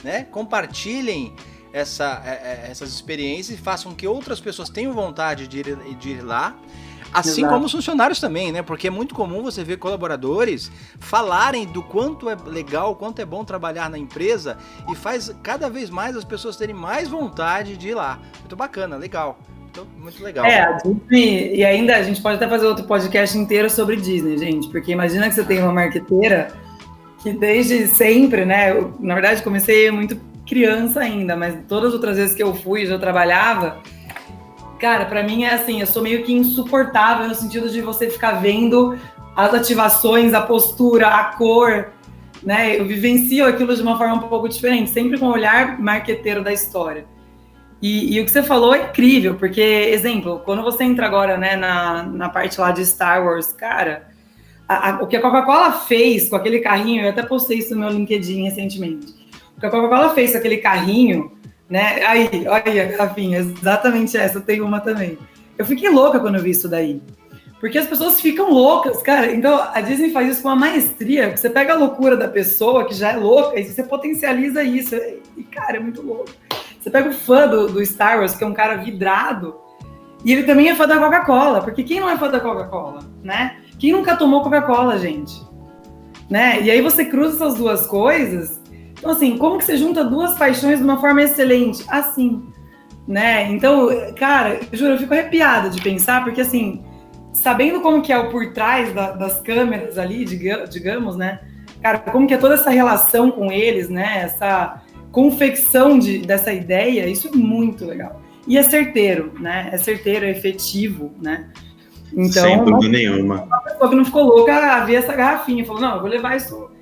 né, compartilhem essas experiências e façam que outras pessoas tenham vontade de ir lá, assim Exato. como os funcionários também, né? Porque é muito comum você ver colaboradores falarem do quanto é legal, quanto é bom trabalhar na empresa, e faz cada vez mais as pessoas terem mais vontade de ir lá. Muito bacana, legal. Muito legal. A Disney, e ainda a gente pode até fazer outro podcast inteiro sobre Disney, gente, porque imagina que você tem uma marqueteira que desde sempre, né? Eu, na verdade, comecei muito criança ainda, mas todas as outras vezes que eu fui, já trabalhava. Cara, pra mim é assim, eu sou meio que insuportável no sentido de você ficar vendo as ativações, a postura, a cor, né? Eu vivencio aquilo de uma forma um pouco diferente, sempre com o olhar marqueteiro da história. E o que você falou é incrível, porque, exemplo, quando você entra agora, né, na parte lá de Star Wars, cara, o que a Coca-Cola fez com aquele carrinho, eu até postei isso no meu LinkedIn recentemente, o que a Coca-Cola fez com aquele carrinho, né? Aí, olha, Rafinha, exatamente essa, eu tenho uma também. Eu fiquei louca quando eu vi isso daí. Porque as pessoas ficam loucas, cara. Então, a Disney faz isso com uma maestria. Você pega a loucura da pessoa, que já é louca, e você potencializa isso. E, cara, é muito louco. Você pega o fã do Star Wars, que é um cara vidrado, e ele também é fã da Coca-Cola. Porque quem não é fã da Coca-Cola, né? Quem nunca tomou Coca-Cola, gente? Né? E aí você cruza essas duas coisas. Então, assim, como que você junta duas paixões de uma forma excelente? Assim, né? Então, cara, eu juro, eu fico arrepiada de pensar, porque, assim, sabendo como que é o por trás das câmeras ali, digamos, né? Cara, como que é toda essa relação com eles, né? Essa confecção dessa ideia, isso é muito legal. E é certeiro, né? É certeiro, é efetivo, né? Então, sem dúvida nenhuma. Uma pessoa que não ficou louca a ver essa garrafinha, falou, não, eu vou levar isso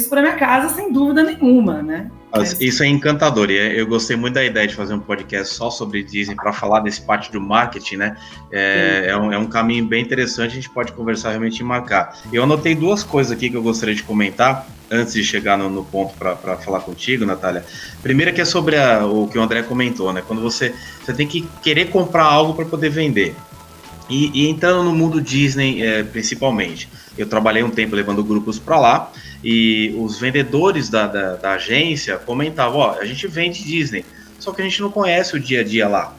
para minha casa sem dúvida nenhuma, né? Isso é encantador, e eu gostei muito da ideia de fazer um podcast só sobre Disney para falar desse parte do marketing, né? É um caminho bem interessante, a gente pode conversar realmente e marcar. Eu anotei duas coisas aqui que eu gostaria de comentar antes de chegar no ponto para falar contigo, Natália. Primeiro que é sobre o que o André comentou, né? Quando você tem que querer comprar algo para poder vender. E entrando no mundo Disney, principalmente, eu trabalhei um tempo levando grupos para lá, e os vendedores da agência comentavam, ó, a gente vende Disney, só que a gente não conhece o dia a dia lá.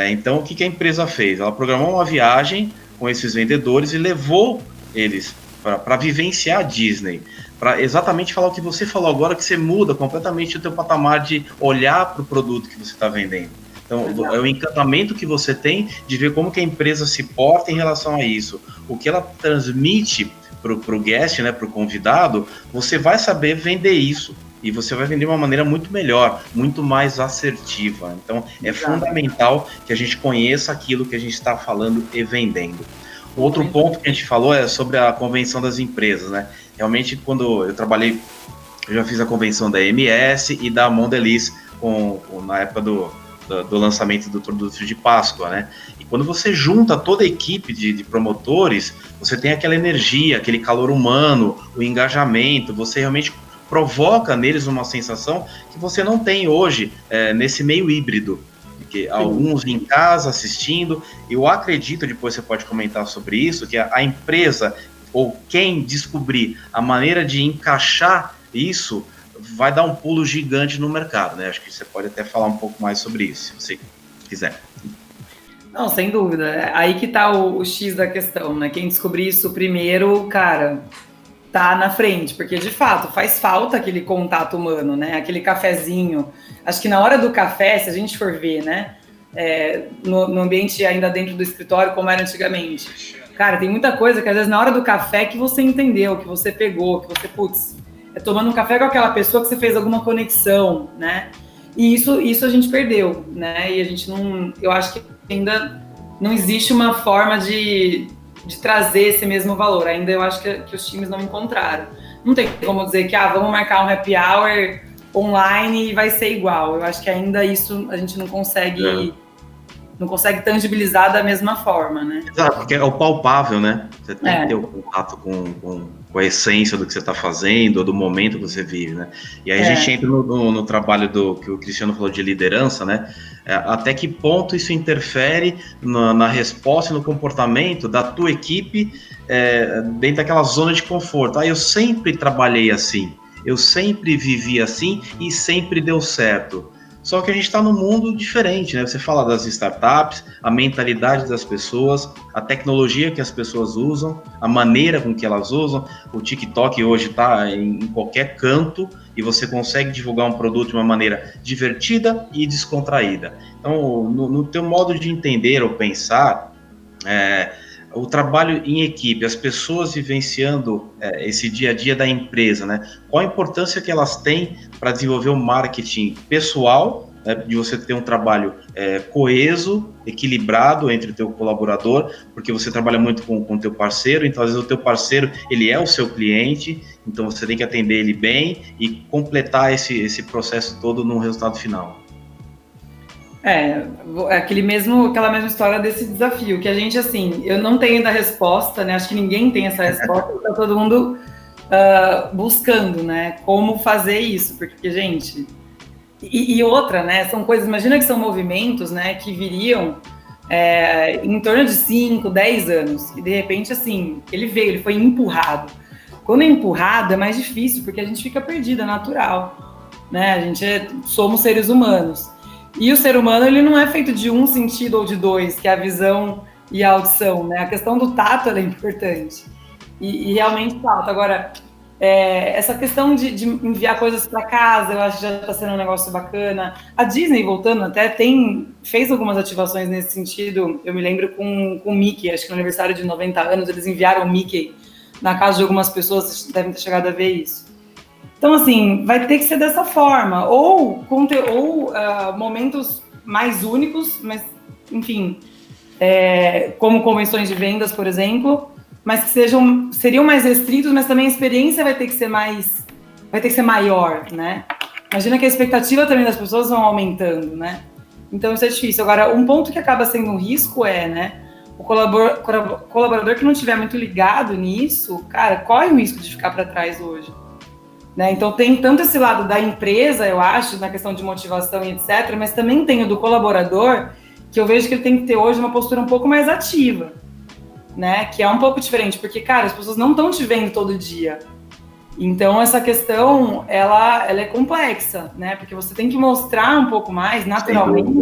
Então, o que a empresa fez? Ela programou uma viagem com esses vendedores e levou eles para vivenciar a Disney, para exatamente falar o que você falou agora, que você muda completamente o teu patamar de olhar para o produto que você está vendendo. Então, é o encantamento que você tem de ver como que a empresa se porta em relação a isso. O que ela transmite para o guest, né, para o convidado, você vai saber vender isso. E você vai vender de uma maneira muito melhor, muito mais assertiva. Então, é fundamental que a gente conheça aquilo que a gente está falando e vendendo. Outro ponto que a gente falou é sobre a convenção das empresas, né? Realmente, quando eu trabalhei, eu já fiz a convenção da MS e da Mondelez na época do lançamento do produto de Páscoa, né? E quando você junta toda a equipe de promotores, você tem aquela energia, aquele calor humano, o engajamento, você realmente provoca neles uma sensação que você não tem hoje nesse meio híbrido, porque alguns em casa assistindo, eu acredito, depois você pode comentar sobre isso, que a empresa ou quem descobrir a maneira de encaixar isso vai dar um pulo gigante no mercado, né? Acho que você pode até falar um pouco mais sobre isso, se você quiser. Não, sem dúvida. Aí que tá o X da questão, né? Quem descobrir isso primeiro, cara, tá na frente, porque de fato faz falta aquele contato humano, né? Aquele cafezinho. Acho que na hora do café, se a gente for ver, né? No ambiente ainda dentro do escritório, como era antigamente. Cara, tem muita coisa que às vezes na hora do café que você entendeu, que você pegou, que você, tomando um café com aquela pessoa que você fez alguma conexão, né? E isso a gente perdeu, né? E a gente não... Eu acho que ainda não existe uma forma de trazer esse mesmo valor. Ainda eu acho que os times não encontraram. Não tem como dizer que vamos marcar um happy hour online e vai ser igual. Eu acho que ainda isso a gente não consegue tangibilizar da mesma forma, né? Exato, porque é o palpável, né? Você tem que ter o contato com a essência do que você está fazendo, ou do momento que você vive, né? E aí a gente entra no trabalho que o Cristiano falou de liderança, né? Até que ponto isso interfere na resposta e no comportamento da tua equipe dentro daquela zona de conforto. Eu sempre trabalhei assim, eu sempre vivi assim e sempre deu certo. Só que a gente está num mundo diferente, né? Você fala das startups, a mentalidade das pessoas, a tecnologia que as pessoas usam, a maneira com que elas usam. O TikTok hoje está em qualquer canto e você consegue divulgar um produto de uma maneira divertida e descontraída. Então, no teu modo de entender ou pensar, o trabalho em equipe, as pessoas vivenciando esse dia a dia da empresa, né? Qual a importância que elas têm para desenvolver o marketing pessoal, né? De você ter um trabalho coeso, equilibrado entre o teu colaborador, porque você trabalha muito com o teu parceiro, então às vezes o teu parceiro, ele é o seu cliente, então você tem que atender ele bem e completar esse processo todo num resultado final. Aquela mesma história desse desafio, que a gente, assim, eu não tenho ainda resposta, né? Acho que ninguém tem essa resposta, tá todo mundo buscando, né? Como fazer isso, porque, gente... E outra, né? São coisas, imagina que são movimentos, né? Que viriam em torno de 5, 10 anos, e de repente, assim, ele foi empurrado. Quando é empurrado, é mais difícil, porque a gente fica perdido, é natural, né? A gente somos seres humanos. E o ser humano, ele não é feito de um sentido ou de dois, que é a visão e a audição, né? A questão do tato, ela é importante. E realmente falta. Agora, essa questão de enviar coisas para casa, eu acho que já está sendo um negócio bacana. A Disney, voltando até, fez algumas ativações nesse sentido. Eu me lembro com o Mickey, acho que no aniversário de 90 anos, eles enviaram o Mickey na casa de algumas pessoas, vocês devem ter chegado a ver isso. Então, assim, vai ter que ser dessa forma. Ou momentos mais únicos, mas, enfim, como convenções de vendas, por exemplo, mas que seriam mais restritos, mas também a experiência vai ter que ser maior, né? Imagina que a expectativa também das pessoas vão aumentando, né? Então, isso é difícil. Agora, um ponto que acaba sendo um risco né? O colaborador que não estiver muito ligado nisso, cara, corre o risco de ficar para trás hoje. Né? Então tem tanto esse lado da empresa, eu acho, na questão de motivação e etc., mas também tem o do colaborador, que eu vejo que ele tem que ter hoje uma postura um pouco mais ativa, né? Que é um pouco diferente, porque, cara, as pessoas não estão te vendo todo dia. Então essa questão, ela é complexa, né? Porque você tem que mostrar um pouco mais, naturalmente,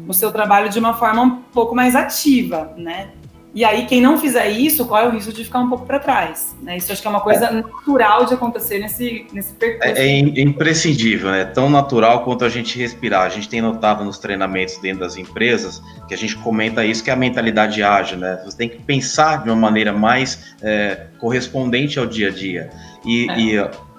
o seu trabalho de uma forma um pouco mais ativa, né? E aí, quem não fizer isso, qual é o risco de ficar um pouco para trás? Né? Isso acho que é uma coisa natural de acontecer nesse percurso. É imprescindível, né? Tão natural quanto a gente respirar. A gente tem notado nos treinamentos dentro das empresas que a gente comenta isso, que é a mentalidade ágil, né? Você tem que pensar de uma maneira mais correspondente ao dia a dia. E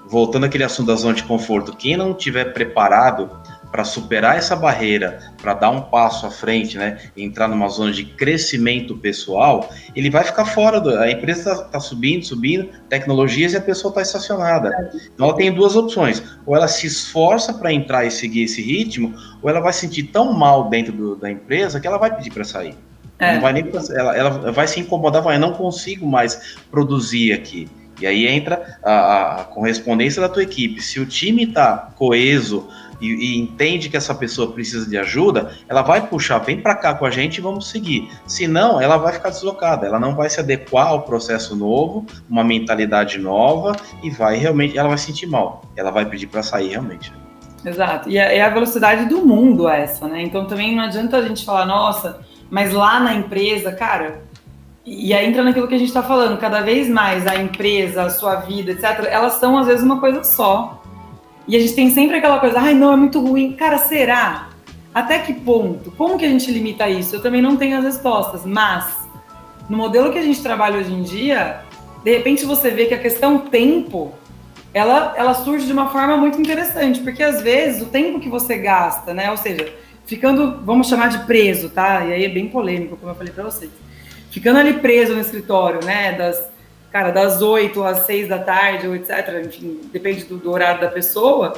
voltando àquele assunto da zona de conforto, quem não estiver preparado para superar essa barreira, para dar um passo à frente, né, e entrar numa zona de crescimento pessoal, ele vai ficar fora, a empresa está subindo, tecnologias, e a pessoa está estacionada. Então ela tem duas opções, ou ela se esforça para entrar e seguir esse ritmo, ou ela vai se sentir tão mal dentro da empresa que ela vai pedir para sair. Não vai nem, ela vai se incomodar, eu não consigo mais produzir aqui. E aí entra a correspondência da tua equipe. Se o time está coeso e entende que essa pessoa precisa de ajuda, ela vai puxar, vem para cá com a gente e vamos seguir. Se não, ela vai ficar deslocada, ela não vai se adequar ao processo novo, uma mentalidade nova, e ela vai sentir mal, ela vai pedir para sair realmente. Exato, e é a velocidade do mundo essa, né? Então também não adianta a gente falar, nossa, mas lá na empresa, cara, E aí entra naquilo que a gente está falando, cada vez mais a empresa, a sua vida, etc., elas são às vezes uma coisa só. E a gente tem sempre aquela coisa, ai não, é muito ruim. Cara, será? Até que ponto? Como que a gente limita isso? Eu também não tenho as respostas, mas no modelo que a gente trabalha hoje em dia, de repente você vê que a questão tempo, ela surge de uma forma muito interessante, porque às vezes o tempo que você gasta, né, ou seja, ficando, vamos chamar de preso, tá? E aí é bem polêmico, como eu falei para vocês. Ficando ali preso no escritório, né, das 8 às 6 da tarde, ou etc., enfim, depende do horário da pessoa,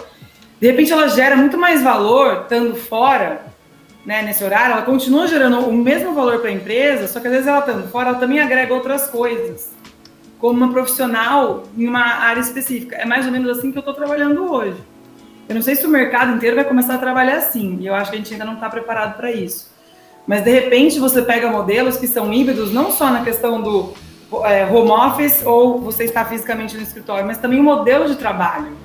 de repente ela gera muito mais valor estando fora, né, nesse horário, ela continua gerando o mesmo valor para a empresa, só que às vezes ela estando fora, ela também agrega outras coisas, como uma profissional em uma área específica. É mais ou menos assim que eu estou trabalhando hoje. Eu não sei se o mercado inteiro vai começar a trabalhar assim, e eu acho que a gente ainda não está preparado para isso. Mas, de repente, você pega modelos que são híbridos, não só na questão do home office ou você está fisicamente no escritório, mas também o modelo de trabalho.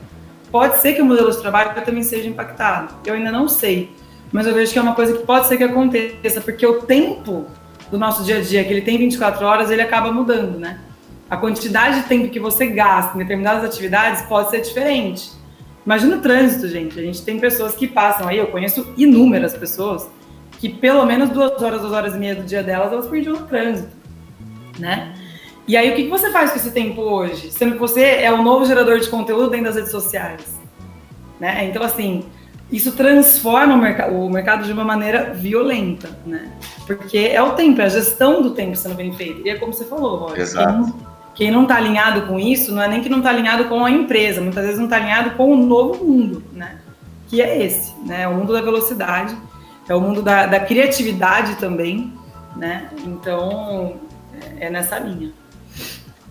Pode ser que o modelo de trabalho também seja impactado. Eu ainda não sei, mas eu vejo que é uma coisa que pode ser que aconteça, porque o tempo do nosso dia a dia, que ele tem 24 horas, ele acaba mudando, né? A quantidade de tempo que você gasta em determinadas atividades pode ser diferente. Imagina o trânsito, gente. A gente tem pessoas que passam aí, eu conheço inúmeras pessoas, que pelo menos 2 horas e meia do dia delas, elas perdiam no trânsito, né? E aí, o que você faz com esse tempo hoje? Sendo que você é o novo gerador de conteúdo dentro das redes sociais, né? Então, assim, isso transforma o mercado de uma maneira violenta, né? Porque é o tempo, é a gestão do tempo sendo bem feita. E é como você falou, Roger. Exato. Quem não está alinhado com isso, não é nem que não está alinhado com a empresa, muitas vezes não está alinhado com o novo mundo, né? Que é esse, né? O mundo da velocidade, é o mundo da criatividade também, né? Então, é nessa linha.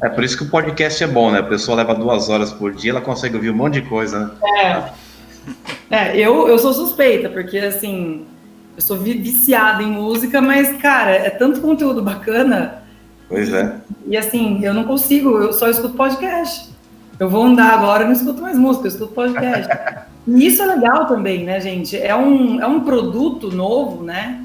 É por isso que o podcast é bom, né? A pessoa leva 2 horas por dia, ela consegue ouvir um monte de coisa, né? Eu sou suspeita, porque, assim, eu sou viciada em música, mas, cara, é tanto conteúdo bacana. Pois é. E, assim, eu não consigo, eu só escuto podcast. Eu vou andar agora, eu não escuto mais música, eu escuto podcast. E isso é legal também, né, gente? É um produto novo, né?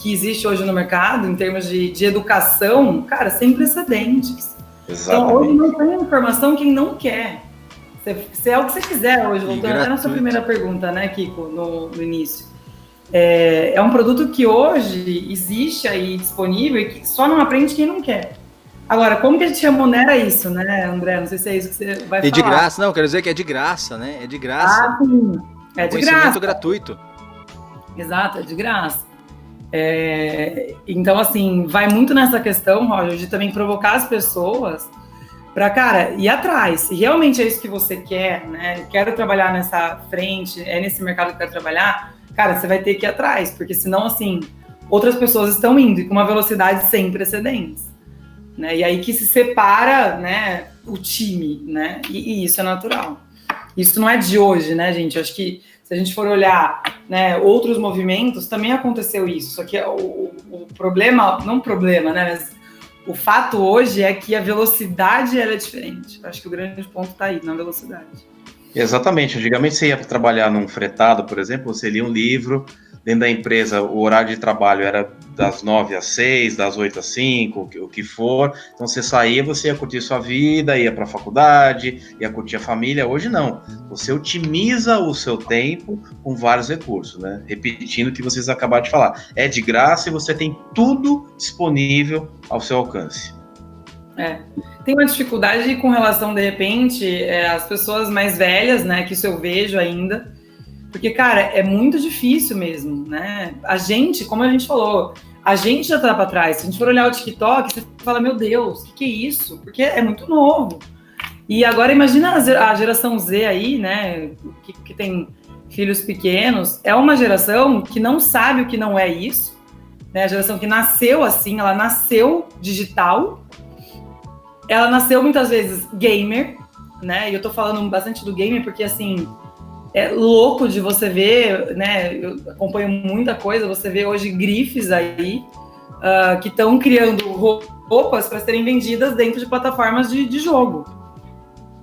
Que existe hoje no mercado, em termos de educação, cara, sem precedentes. Exatamente. Então, hoje não tem informação quem não quer. Você é o que você quiser hoje, voltando até na sua primeira pergunta, né, Kiko, no início. É um produto que hoje existe aí disponível e que só não aprende quem não quer. Agora, como que a gente remunera isso, né, André? Não sei se é isso que você vai falar. E de graça, não, quero dizer que é de graça, né? É de graça. Ah, sim. É de graça. Conhecimento gratuito. Exato, é de graça. Então, assim, vai muito nessa questão, Roger, de também provocar as pessoas para, cara, ir atrás. Se realmente é isso que você quer, né? Quero trabalhar nessa frente, é nesse mercado que eu quero trabalhar, cara, você vai ter que ir atrás, porque senão, assim, outras pessoas estão indo e com uma velocidade sem precedentes, né? E aí que se separa, né, o time, né? E isso é natural. Isso não é de hoje, né, gente? Eu acho que se a gente for olhar, né, outros movimentos, também aconteceu isso. Só que o problema, não problema, né, mas o fato hoje é que a velocidade ela é diferente. Eu acho que o grande ponto está aí, na velocidade. Exatamente. Antigamente você ia trabalhar num fretado, por exemplo, você lia um livro, dentro da empresa o horário de trabalho era das 9 às 6, das 8 às 5, o que for. Então você saía, você ia curtir sua vida, ia para a faculdade, ia curtir a família. Hoje não. Você otimiza o seu tempo com vários recursos, né? Repetindo o que vocês acabaram de falar. É de graça e você tem tudo disponível ao seu alcance. Tem uma dificuldade com relação, de repente, às pessoas mais velhas, né? Que isso eu vejo ainda. Porque, cara, é muito difícil mesmo, né? A gente, como a gente falou, a gente já tá pra trás. Se a gente for olhar o TikTok, você fala, meu Deus, o que é isso? Porque é muito novo. E agora imagina a geração Z aí, né? Que tem filhos pequenos. É uma geração que não sabe o que não é isso. Né? A geração que nasceu assim, ela nasceu digital. Ela nasceu muitas vezes gamer, né? E eu tô falando bastante do gamer porque, assim, é louco de você ver, né? Eu acompanho muita coisa, você vê hoje grifes aí que estão criando roupas para serem vendidas dentro de plataformas de jogo.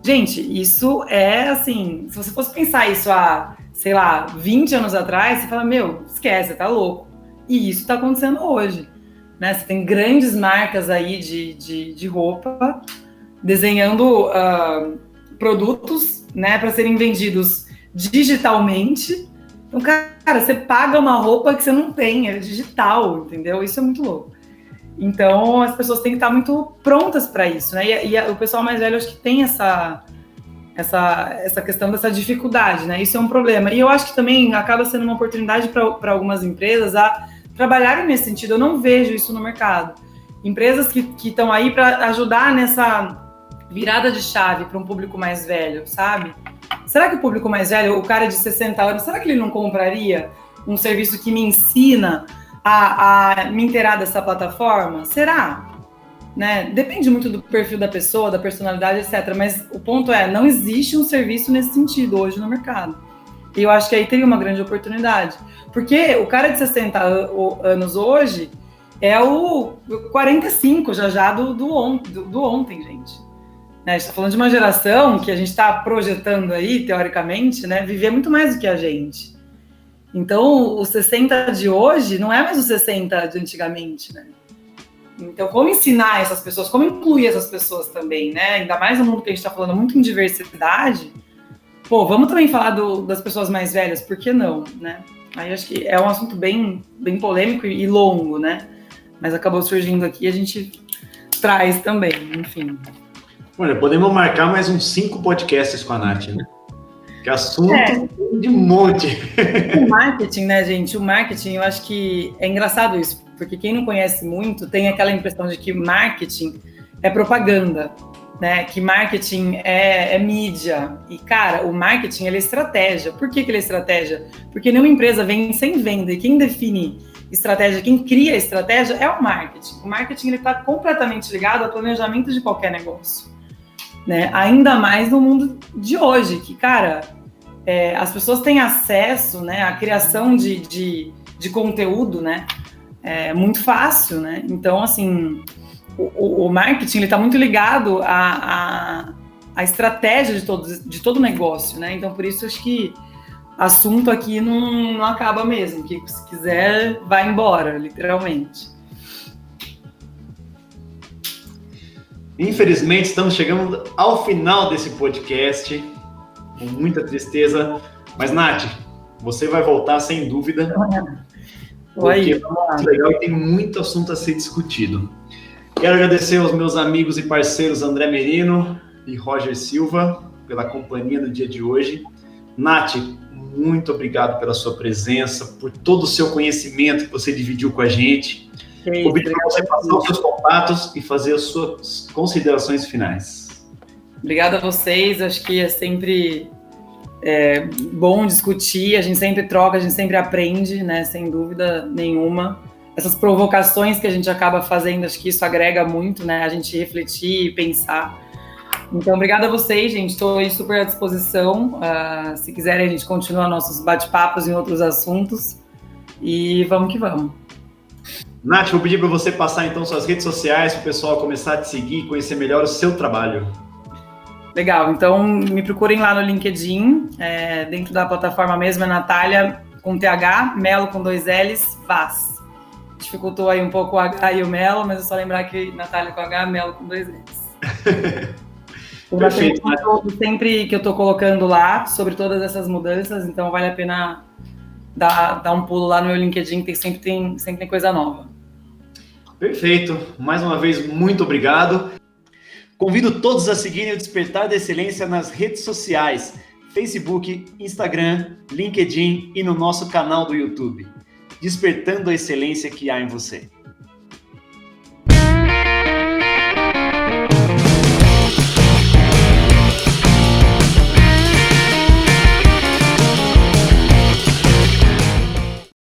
Gente, isso é assim, se você fosse pensar isso há, sei lá, 20 anos atrás, você fala, meu, esquece, tá louco. E isso tá acontecendo hoje. né? Você tem grandes marcas aí de roupa desenhando produtos, né, para serem vendidos digitalmente. Então, cara, você paga uma roupa que você não tem, é digital, entendeu? Isso é muito louco. Então, as pessoas têm que estar muito prontas para isso, né? E o pessoal mais velho, acho que tem essa questão dessa dificuldade, né? Isso é um problema. E eu acho que também acaba sendo uma oportunidade para algumas empresas a trabalharem nesse sentido. Eu não vejo isso no mercado. Empresas que estão aí para ajudar nessa virada de chave para um público mais velho, sabe? Será que o público mais velho, o cara de 60 anos, será que ele não compraria um serviço que me ensina a me inteirar dessa plataforma? Será? Né? Depende muito do perfil da pessoa, da personalidade, etc. Mas o ponto é, não existe um serviço nesse sentido hoje no mercado. E eu acho que aí teria uma grande oportunidade. Porque o cara de 60 anos hoje é o 45 já do ontem, gente. Né? A gente está falando de uma geração que a gente está projetando aí, teoricamente, né, viver muito mais do que a gente. Então, o 60 de hoje não é mais o 60 de antigamente, né? Então, como ensinar essas pessoas, como incluir essas pessoas também, né? Ainda mais no mundo que a gente está falando muito em diversidade. Pô, vamos também falar das pessoas mais velhas, por que não, né? Aí acho que é um assunto bem polêmico e longo, né? Mas acabou surgindo aqui e a gente traz também, enfim. Olha, podemos marcar mais uns 5 podcasts com a Nath, né? Que assunto de um monte. O marketing, né, gente? O marketing, eu acho que é engraçado isso, porque quem não conhece muito tem aquela impressão de que marketing é propaganda, né? Que marketing é mídia. E, cara, o marketing, ele é estratégia. Por que ele é estratégia? Porque nenhuma empresa vem sem venda. E quem define estratégia, quem cria estratégia é o marketing. O marketing, ele está completamente ligado ao planejamento de qualquer negócio. Né? Ainda mais no mundo de hoje, que, cara, as pessoas têm acesso, né, à criação de conteúdo, né, muito fácil, né? Então, assim, o marketing está muito ligado à estratégia de todo negócio, né? Então, por isso, acho que assunto aqui não acaba mesmo, que se quiser, vai embora, literalmente. Infelizmente, estamos chegando ao final desse podcast, com muita tristeza. Mas, Nath, você vai voltar sem dúvida. Porque é muito legal e tem muito assunto a ser discutido. Quero agradecer aos meus amigos e parceiros André Merino e Roger Silva pela companhia no dia de hoje. Nath, muito obrigado pela sua presença, por todo o seu conhecimento que você dividiu com a gente. Vou pedir para você passar os seus contatos e fazer as suas considerações finais. Obrigada a vocês, acho que é sempre bom discutir, a gente sempre troca, a gente sempre aprende, né, sem dúvida nenhuma. Essas provocações que a gente acaba fazendo, acho que isso agrega muito, né, a gente refletir e pensar. Então, obrigada a vocês, gente, estou super à disposição. Se quiserem, a gente continua nossos bate-papos em outros assuntos e vamos que vamos. Nath, vou pedir para você passar então suas redes sociais para o pessoal começar a te seguir e conhecer melhor o seu trabalho. Legal, então me procurem lá no LinkedIn, dentro da plataforma mesmo, é Natália com TH, Melo com 2 L's, Vaz. Dificultou aí um pouco o H e o Melo, mas é só lembrar que Natália com H, Melo com 2 L's. Perfeito. Sempre que eu estou colocando lá sobre todas essas mudanças, então vale a pena dar um pulo lá no meu LinkedIn, que sempre tem coisa nova. Perfeito. Mais uma vez, muito obrigado. Convido todos a seguirem o Despertar da Excelência nas redes sociais, Facebook, Instagram, LinkedIn e no nosso canal do YouTube. Despertando a excelência que há em você.